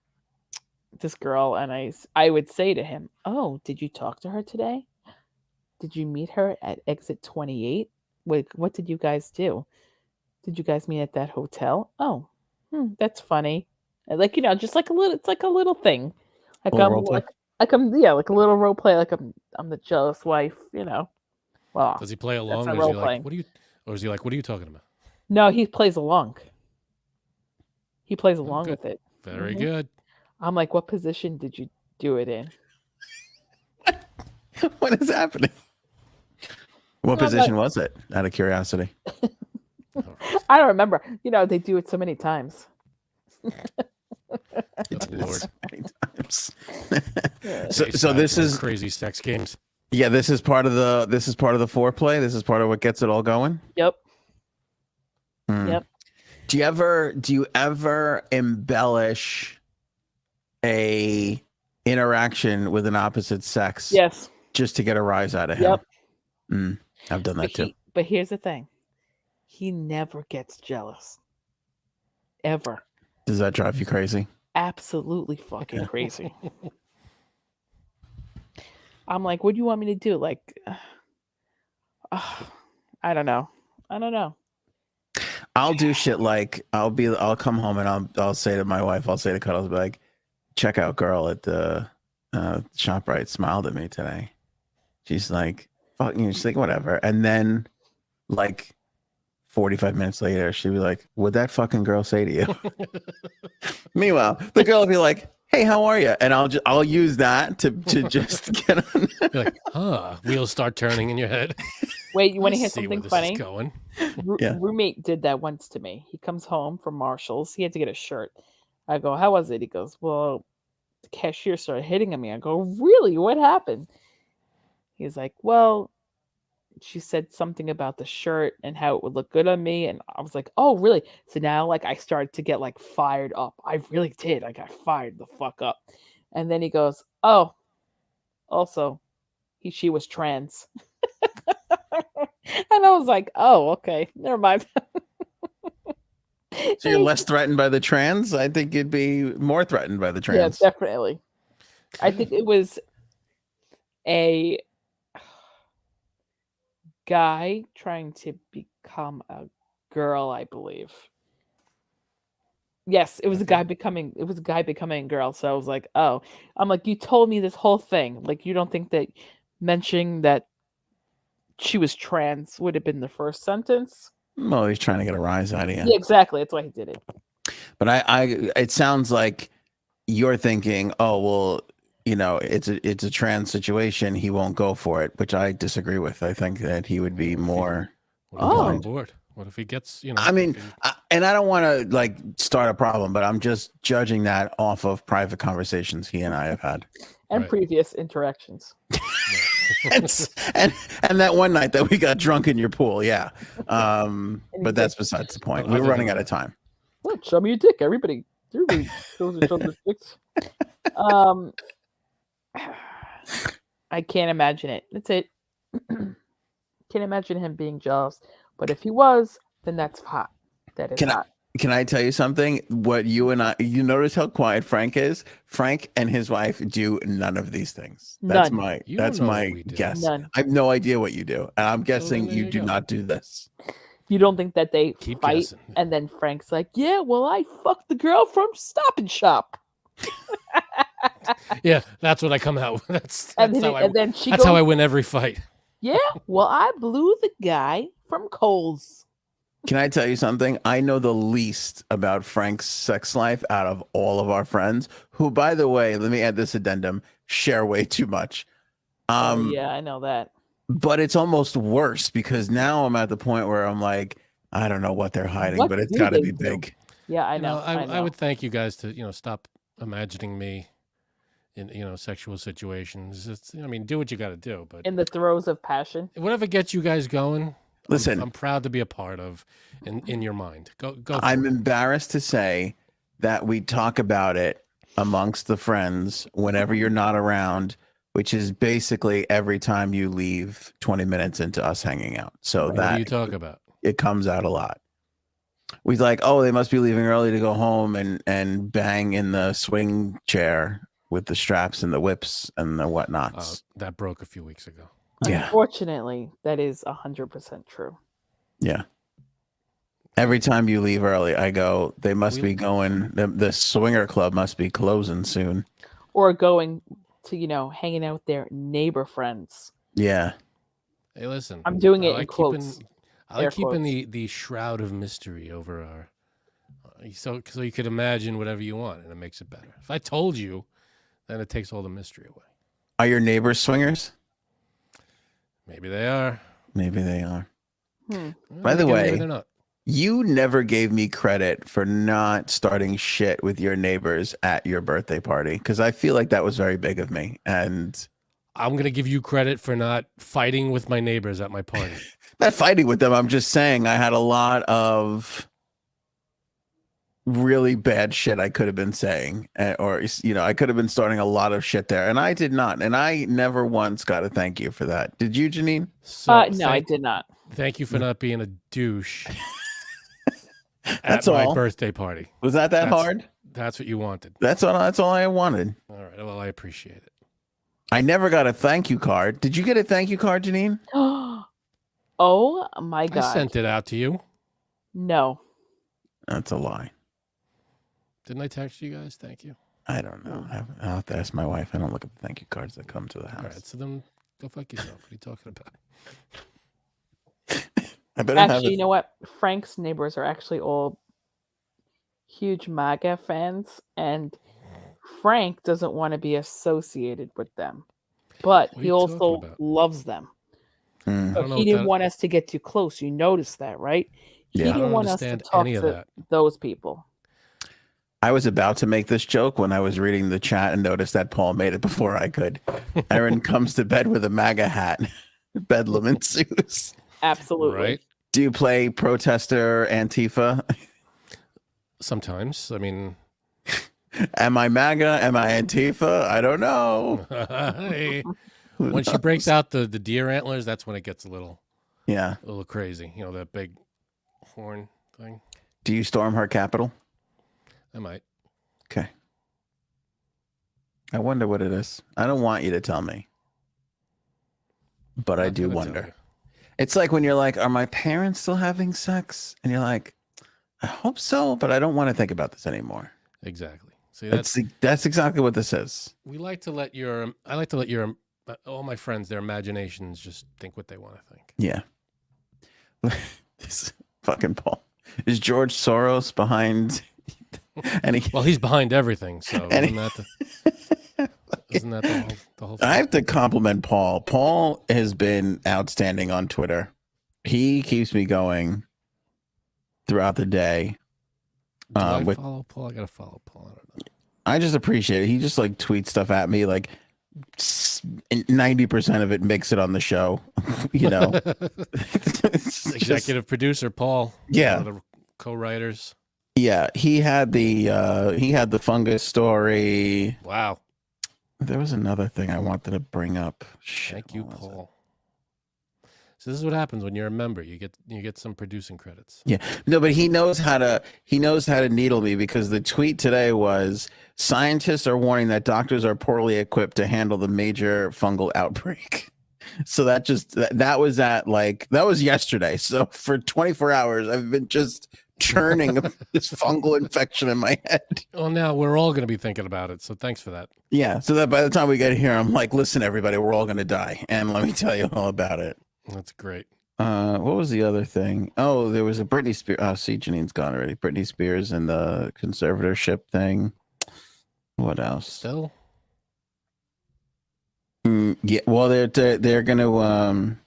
this girl, and I would say to him, "Oh, did you talk to her today? Did you meet her at exit 28? What did you guys do? Did you guys meet at that hotel? Oh, that's funny." And like, just like a little, it's like a little thing. Like Little I'm role play? like I'm yeah, like a little role play, like I'm the jealous wife, Well, Does he play along? not Or is he role like, playing. what are you? Or is he like, what are you talking about? No, he plays along. He plays along good. with it. Very Mhm. good. I'm like, what position did you do it in? What is happening? What No, position was it? Out of curiosity. I don't remember. They do it so many times. Good Lord. Many times. Yeah. So this is crazy sex games. yeah. This is part of the foreplay. This is part of what gets it all going. Yep. Hmm. Yep. Do you ever embellish a interaction with an opposite sex Yes. just to get a rise out of him? Yep. I've done that too. But here's the thing. He never gets jealous. Ever. Does that drive you crazy? Absolutely fucking crazy. I'm like, what do you want me to do? Like, I don't know. I'll do shit like I'll come home and I'll say to my wife, I'll say to Cuddles, be like, check out girl at the ShopRite smiled at me today. She's like, fuck you. She's like, whatever. And then like 45 minutes later, she'd be like, what'd that fucking girl say to you? Meanwhile, the girl will be like, hey, how are you? And I'll use that to just get on. You're like, wheels start turning in your head. Wait, you want to hear Let's see where something this funny? is going. Yeah. Roommate did that once to me. He comes home from Marshall's. He had to get a shirt. I go, how was it? He goes, well, the cashier started hitting on me. I go, really? What happened? He's like, well, she said something about the shirt and how it would look good on me. And I was like, oh, really? So now, like, I started to get, like, fired up. I really did. I got fired the fuck up. And then he goes, oh, also, she was trans. And I was like, oh, okay. Never mind. So you're less threatened by the trans? I think you'd be more threatened by the trans. Yeah, definitely. I think it was a guy trying to become a girl, I believe. Yes, it was a guy becoming a girl. So I was like, oh, I'm like, you told me this whole thing. Like, you don't think that mentioning that she was trans would have been the first sentence? Well, he's trying to get a rise out of you. Yeah, exactly. That's why he did it. But it sounds like you're thinking, oh, well, it's a trans situation. He won't go for it, which I disagree with. I think that he would be more. What if he's on board? What if he gets, I mean, and I don't want to like start a problem, but I'm just judging that off of private conversations he and I have had. And Right. previous interactions. and that one night that we got drunk in your pool, yeah. But that's besides the point. We were running out of time. What? Show me your dick. Everybody shows each other's dicks. I can't imagine it. That's it. Can't imagine him being jealous. But if he was, then that's hot. That is hot. Can I tell you something? What you notice how quiet Frank is? Frank and his wife do none of these things. That's None. my guess. None. I have no idea what you do. And I'm guessing there you you do go. not do this. You don't think that they Keep fight guessing. and then Frank's like, yeah, well, I fucked the girl from Stop and Shop. Yeah, that's what I come out with. That's And how then she that's goes, how I win every fight. yeah, well, I blew the guy from Kohl's. Can I tell you something? I know the least about Frank's sex life out of all of our friends, who, by the way, let me add this addendum, share way too much. Yeah, I know that. But it's almost worse because now I'm at the point where I'm like, I don't know what they're hiding, What but it's do got to they be do? big. Yeah, I You know. I would thank you guys to stop imagining me in sexual situations. It's, I mean, do what you got to do, but In the throes of passion. whatever gets you guys going. Listen, I'm proud to be a part of in your mind. Go. For I'm it. embarrassed to say that we talk about it amongst the friends whenever you're not around, which is basically every time you leave 20 minutes into us hanging out. So What do that you talk about? it comes out a lot. We like, oh, they must be leaving early to go home and bang in the swing chair with the straps and the whips and the whatnots. That broke a few weeks ago. Yeah. Unfortunately, that is 100% true. Yeah. Every time you leave early, I go, they must be going, the swinger club must be closing soon. Or going to, hanging out with their neighbor friends. Yeah. Hey, listen. I'm doing it in quotes. I like keeping the shroud of mystery over our... so you could imagine whatever you want, and it makes it better. If I told you, then it takes all the mystery away. Are your neighbors swingers? Maybe they are. Maybe they are. By Maybe the way, they're not. you never gave me credit for not starting shit with your neighbors at your birthday party, because I feel like that was very big of me. And I'm going to give you credit for not fighting with my neighbors at my party. Not fighting with them. I'm just saying I had a lot of really bad shit I could have been saying, or I could have been starting a lot of shit there, and I did not. And I never once got a thank you for that. Did you, Janine? So No, I did not. Thank you for not being a douche. That's at my all. birthday party. Was that hard? That's what you wanted. That's all I wanted. All right. Well, I appreciate it. I never got a thank you card. Did you get a thank you card, Janine? Oh my God. I sent it out to you. No. That's a lie. Didn't I text you guys? Thank you. I don't know. I'll have to ask my wife. I don't look at the thank you cards that come to the house. All right. So then go fuck yourself. What are you talking about? I better actually, you know what? Frank's neighbors are actually all huge MAGA fans, and Frank doesn't want to be associated with them, but he also loves them. So he didn't want us to get too close. You noticed that, right? He didn't want us to talk to those people. I was about to make this joke when I was reading the chat and noticed that Paul made it before I could. Aaron comes to bed with a MAGA hat, bedlam ensues. Absolutely. Right. Do you play protester Antifa? Sometimes. I mean, am I MAGA? Am I Antifa? I don't know. When she breaks out the deer antlers, that's when it gets a little crazy. You know, that big horn thing. Do you storm her Capitol? I might. Okay. I wonder what it is. I don't want you to tell me, but I do wonder. It's like when you're like, are my parents still having sex? And you're like, I hope so, but I don't want to think about this anymore. Exactly. See, that's exactly what this is. I like to let all my friends, their imaginations just think what they want to think. Yeah. This fucking Paul. Is George Soros behind Well, he's behind everything, so isn't that the whole thing? I have to compliment Paul. Paul has been outstanding on Twitter. He keeps me going throughout the day. Follow Paul? I gotta follow Paul. I don't know. I just appreciate it. He just like tweets stuff at me, like 90% of it makes it on the show. Executive producer Paul. Yeah. One of the co-writers. Yeah, he had the fungus story. Wow. There was another thing I wanted to bring up. Thank you, Paul. So this is what happens when you're a member. You get some producing credits. Yeah. No, but he knows how to needle me, because the tweet today was, scientists are warning that doctors are poorly equipped to handle the major fungal outbreak. So that was yesterday. So for 24 hours I've been just churning this fungal infection in my head. Well, now we're all going to be thinking about it. So thanks for that. Yeah. So that by the time we get here, I'm like, listen, everybody, we're all going to die. And let me tell you all about it. That's great. What was the other thing? Oh, there was a Britney Spears. Oh, see, Janine's gone already. Britney Spears and the conservatorship thing. What else? Still? Yeah. Well, they're going to,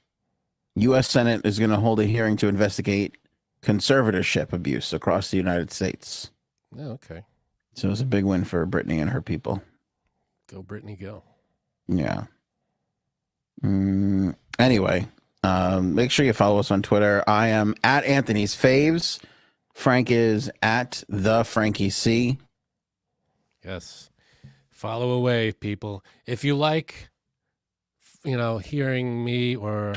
U.S. Senate is going to hold a hearing to investigate conservatorship abuse across the United States. Oh, okay. So it's a big win for Britney and her people. Go, Britney, go. Yeah. Anyway, make sure you follow us on Twitter. I am at Anthony's Faves. Frank is at the Frankie C. Yes. Follow away, people. If you like, hearing me or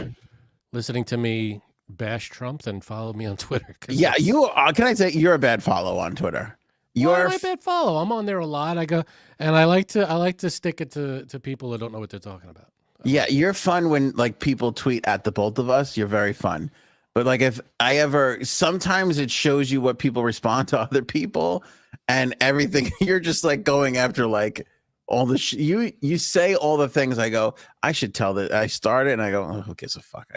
listening to me bash Trump, then follow me on Twitter. Yeah, you are. Can I say you're a bad follow on Twitter? You're a bad follow. I'm on there a lot. I go, and I like to stick it to people that don't know what they're talking about. Yeah, you're fun when like people tweet at the both of us. You're very fun. But like if I ever, sometimes it shows you what people respond to other people and everything. You're just like going after like all the you say all the things. I go, I should tell that I started, and I go, oh, who gives a fuck?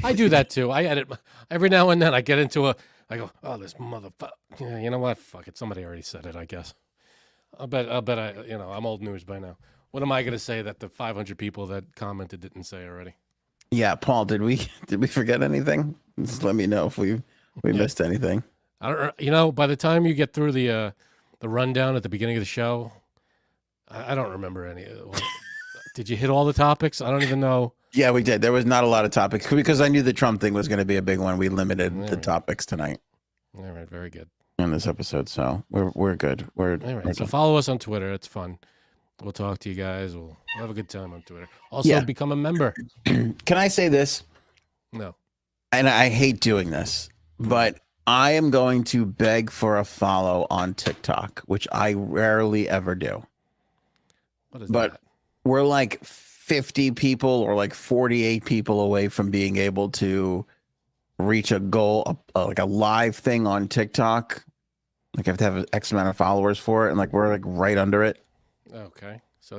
I do that too. I edit every now and then. I get into I go, oh, this motherfucker. Yeah, you know what? Fuck it. Somebody already said it, I guess. I'll bet I'm old news by now. What am I going to say that the 500 people that commented didn't say already? Yeah, Paul, did we forget anything? Just let me know if we missed anything. I don't. By the time you get through the rundown at the beginning of the show, I don't remember any. Did you hit all the topics? I don't even know. Yeah, we did. There was not a lot of topics because I knew the Trump thing was going to be a big one. We limited the topics tonight. All right, very good. In this episode, so we're good. We're all right. So follow us on Twitter. It's fun. We'll talk to you guys. We'll have a good time on Twitter. Also, become a member. Can I say this? No. And I hate doing this, but I am going to beg for a follow on TikTok, which I rarely ever do. What is that? We're like 50 people or like 48 people away from being able to reach a goal, like a live thing on TikTok. Like I have to have X amount of followers for it, and like we're like right under it. Okay. So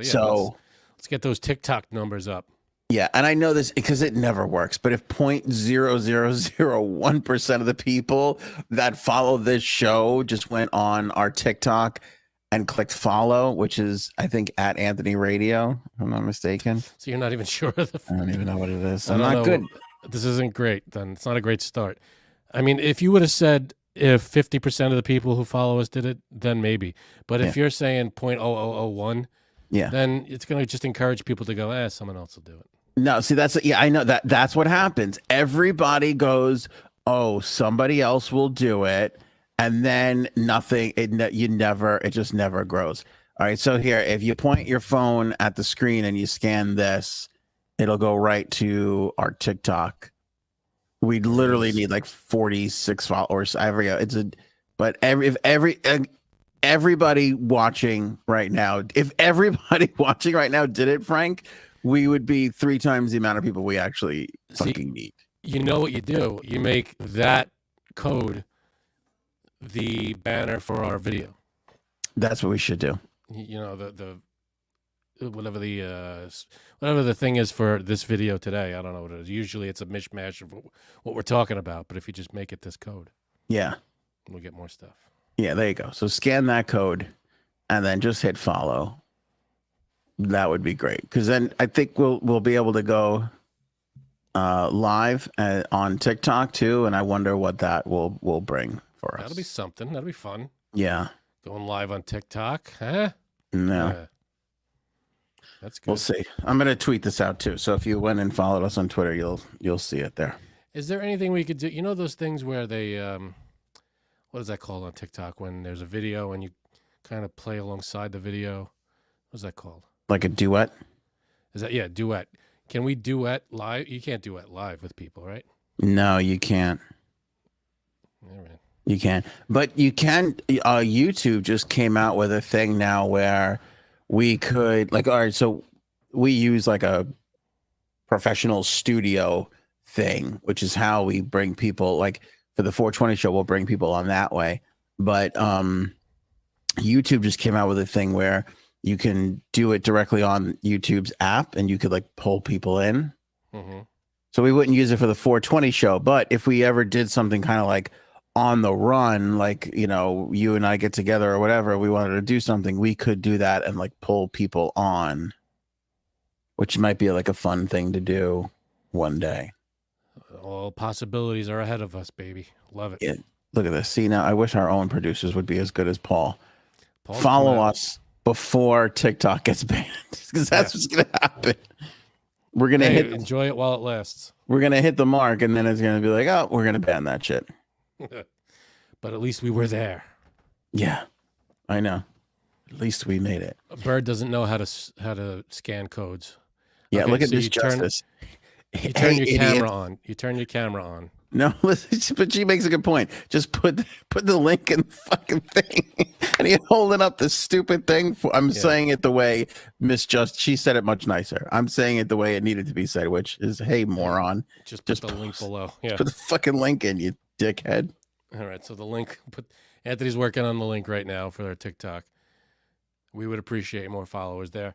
let's get those TikTok numbers up. Yeah, and I know this because it never works, but if 0.0001% of the people that follow this show just went on our TikTok and clicked follow, which is I think at Anthony Radio, if I'm not mistaken. So you're not even sure of the I don't even know what it is. I'm not good. This isn't great. Then it's not a great start. I mean, if you would have said if 50% of the people who follow us did it, then maybe. But if you're saying 0.0001, then it's going to just encourage people to go, someone else will do it. No, see, I know that's what happens. Everybody goes, oh, somebody else will do it. And then it just never grows. All right. So here, if you point your phone at the screen and you scan this, it'll go right to our TikTok. We literally need like 46 followers. I forget. But if everybody watching right now did it, Frank, we would be 3 times the amount of people we actually fucking need. You know what you do? You make that code the banner for our video. That's what we should do. You know, the whatever the thing is for this video today. I don't know what it is. Usually it's a mishmash of what we're talking about, but if you just make it this code, we'll get more stuff. Yeah, there you go. So scan that code and then just hit follow. That would be great, because then I think we'll be able to go live on TikTok too, and I wonder what that will bring for us. That'll be something. That'll be fun. Yeah, going live on TikTok, huh? No. That's good. We'll see. I'm going to tweet this out too. So if you went and followed us on Twitter, you'll see it there. Is there anything we could do? You know those things where they, what is that called on TikTok? When there's a video and you kind of play alongside the video. What's that called? Like a duet? Is that duet? Can we duet live? You can't duet live with people, right? No, you can't. All right. You can't. But you can. YouTube just came out with a thing now where we could, like, all right, so we use like a professional studio thing, which is how we bring people, like for the 420 show, we'll bring people on that way. But YouTube just came out with a thing where you can do it directly on YouTube's app and you could like pull people in. Mm-hmm. So we wouldn't use it for the 420 show. But if we ever did something kind of like on the run, like, you know, you and I get together or whatever, we wanted to do something, we could do that and like pull people on, which might be like a fun thing to do one day. All possibilities are ahead of us, baby. Love it. Yeah. Look at this. See, now I wish our own producers would be as good as Paul. Paul's follow us before TikTok gets banned, because that's what's going to happen. We're going to enjoy it while it lasts. We're going to hit the mark, and then it's going to be like, oh, we're going to ban that shit. But at least we were there. Yeah, I know. At least we made it. A bird doesn't know how to scan codes. Yeah, okay, look at so this justice. You turn your idiot. camera on. You turn your camera on. No, listen, but she makes a good point. Just put the link in the fucking thing, and you're holding up the stupid thing. I'm saying it the way she said it much nicer. I'm saying it the way it needed to be said, which is, "Hey, moron, Just put the link below." Yeah. put the fucking link in, you dickhead." All right. So the link. Anthony's working on the link right now for their TikTok. We would appreciate more followers there.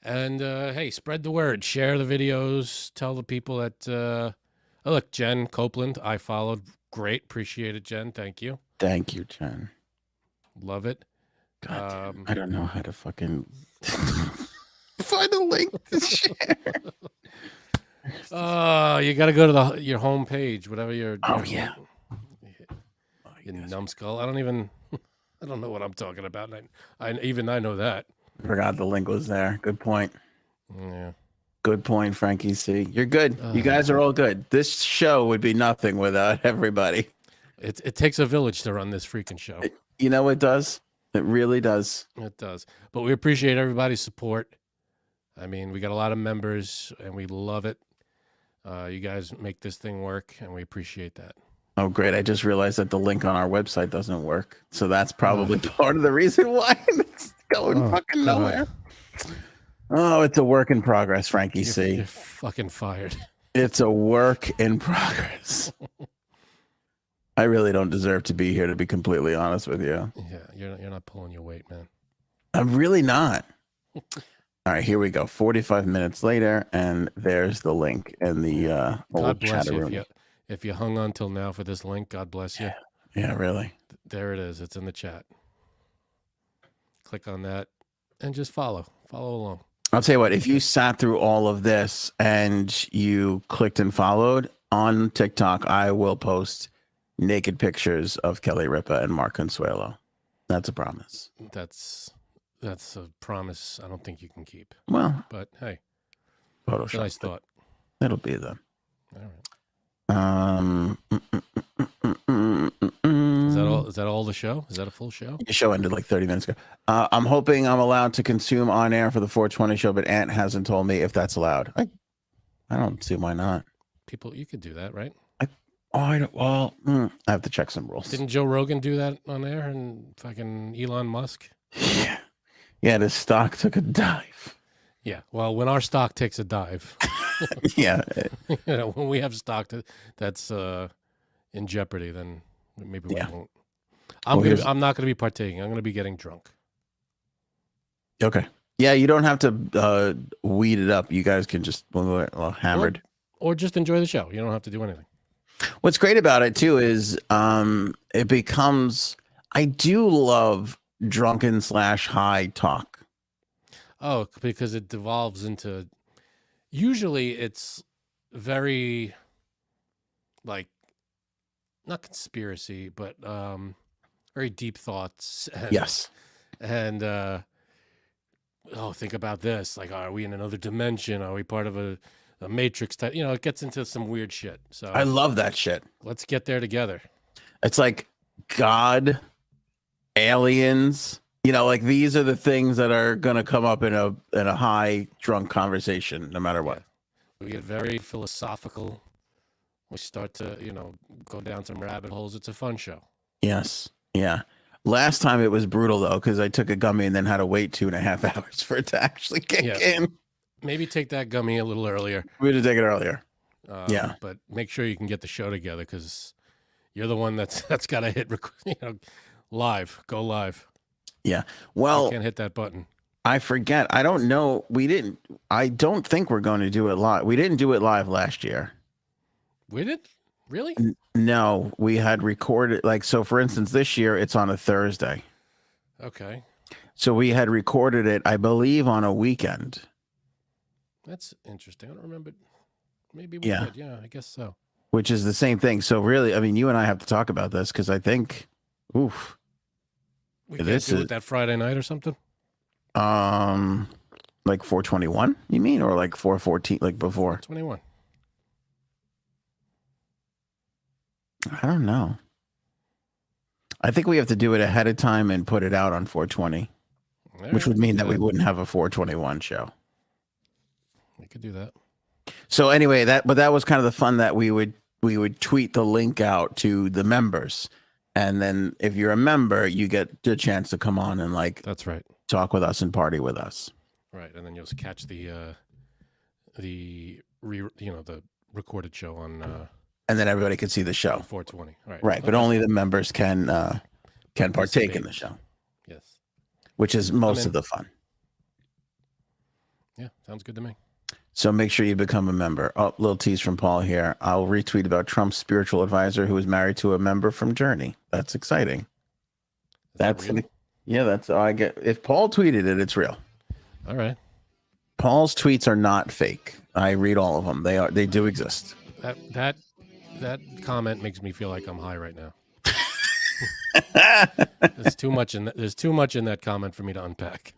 And hey, spread the word. Share the videos. Tell the people that. Oh, look, Jen Copeland, I followed. Great. Appreciate it, Jen. Thank you. Thank you, Jen. Love it. God, I don't know how to fucking find a link to share. Oh, you got to go to your home page, whatever your. Yeah. You numbskull. I don't know what I'm talking about. I know that. Forgot the link was there. Good point. Yeah. Good point, Frankie C. You're good. You guys are all good. This show would be nothing without everybody. It takes a village to run this freaking show. You know it does. It really does. It does. But we appreciate everybody's support. I mean, we got a lot of members, and we love it. You guys make this thing work, and we appreciate that. Oh, great. I just realized that the link on our website doesn't work. So that's probably part of the reason why it's going fucking nowhere. Oh, it's a work in progress, Frankie C. You're fucking fired. It's a work in progress. I really don't deserve to be here, to be completely honest with you. Yeah, you're not pulling your weight, man. I'm really not. All right, here we go. 45 minutes later, and there's the link in the old chat room. If you hung on till now for this link, God bless you. Yeah, really. There it is. It's in the chat. Click on that and just follow along. I'll tell you what, if you sat through all of this and you clicked and followed on TikTok, I will post naked pictures of Kely Ripa and Mark Consuelo. That's a promise. That's a promise I don't think you can keep. Well, but hey, Photoshop. Nice thought. It'll be them. All right. Is that all the show? Is that a full show? The show ended like 30 minutes ago. I'm hoping I'm allowed to consume on air for the 420 show, but Ant hasn't told me if that's allowed. I don't see why not. People, you could do that, right? I have to check some rules. Didn't Joe Rogan do that on air and fucking Elon Musk? Yeah, the stock took a dive. Yeah, well, when our stock takes a dive. Yeah. When we have stock that's in jeopardy, then maybe we won't. I'm not going to be partaking. I'm going to be getting drunk. Okay. Yeah, you don't have to weed it up. You guys can just hammered. Or just enjoy the show. You don't have to do anything. What's great about it too is it becomes. I do love drunken / high talk. Oh, because it devolves into. Usually, it's very, like, not conspiracy, but very deep thoughts. Yes. And think about this. Like, are we in another dimension? Are we part of a Matrix type? It gets into some weird shit. So I love that shit. Let's get there together. It's like God, aliens. Like these are the things that are going to come up in a high drunk conversation, no matter what. Yeah. We get very philosophical. We start to, go down some rabbit holes. It's a fun show. Yes. Yeah. Last time it was brutal though, because I took a gummy and then had to wait 2.5 hours for it to actually kick in. Maybe take that gummy a little earlier. We had to take it earlier. Yeah. But make sure you can get the show together because you're the one that's got to hit live. Go live. Yeah. Well, I can't hit that button. I forget. I don't know. I don't think we're going to do it live. We didn't do it live last year. We did? Really? No, we had recorded. So for instance, this year it's on a Thursday. Okay. So we had recorded it, I believe, on a weekend. That's interesting. I don't remember. Maybe we did. Yeah, I guess so. Which is the same thing. So really, I mean, you and I have to talk about this because I think, oof. We can't do it that Friday night or something? Like 421, you mean? Or like 414, like before? 21. I don't know. I think we have to do it ahead of time and put it out on 420, which would mean that we wouldn't have a 421 show. We could do that. So anyway, that was kind of the fun that we would tweet the link out to the members, and then if you're a member, you get the chance to come on and like That's right. talk with us and party with us. Right, and then you'll catch the recorded show on and then everybody can see the show. 420. Right, but only the members can partake in the show. Yes, which is most of the fun. Yeah, sounds good to me. So make sure you become a member. Oh, little tease from Paul here. I'll retweet about Trump's spiritual advisor who was married to a member from Journey. That's exciting. That's all I get. If Paul tweeted it, it's real. All right. Paul's tweets are not fake. I read all of them. They do exist. That comment makes me feel like I'm high right now. There's too much in that comment for me to unpack.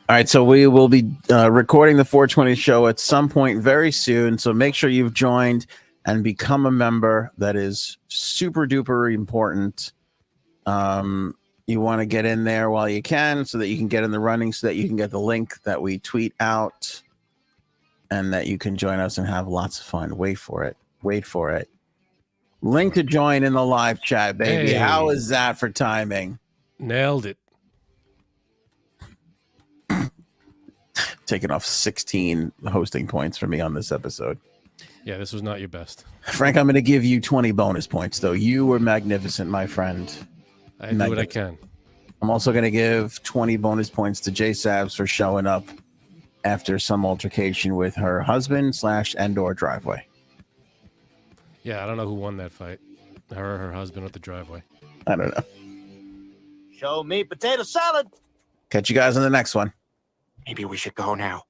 All right, so we will be recording the 420 show at some point very soon. So make sure you've joined and become a member. That is super duper important. You want to get in there while you can so that you can get in the running, so that you can get the link that we tweet out, and that you can join us and have lots of fun. Wait for it. Link to join in the live chat, baby. Hey. How is that for timing? Nailed it. Taking off 16 hosting points for me on this episode. Yeah, this was not your best. Frank, I'm going to give you 20 bonus points, though. You were magnificent, my friend. I do what I can. I'm also going to give 20 bonus points to J Sabs for showing up after some altercation with her husband / and/or driveway. Yeah, I don't know who won that fight. Her or her husband at the driveway. I don't know. Show me potato salad. Catch you guys on the next one. Maybe we should go now.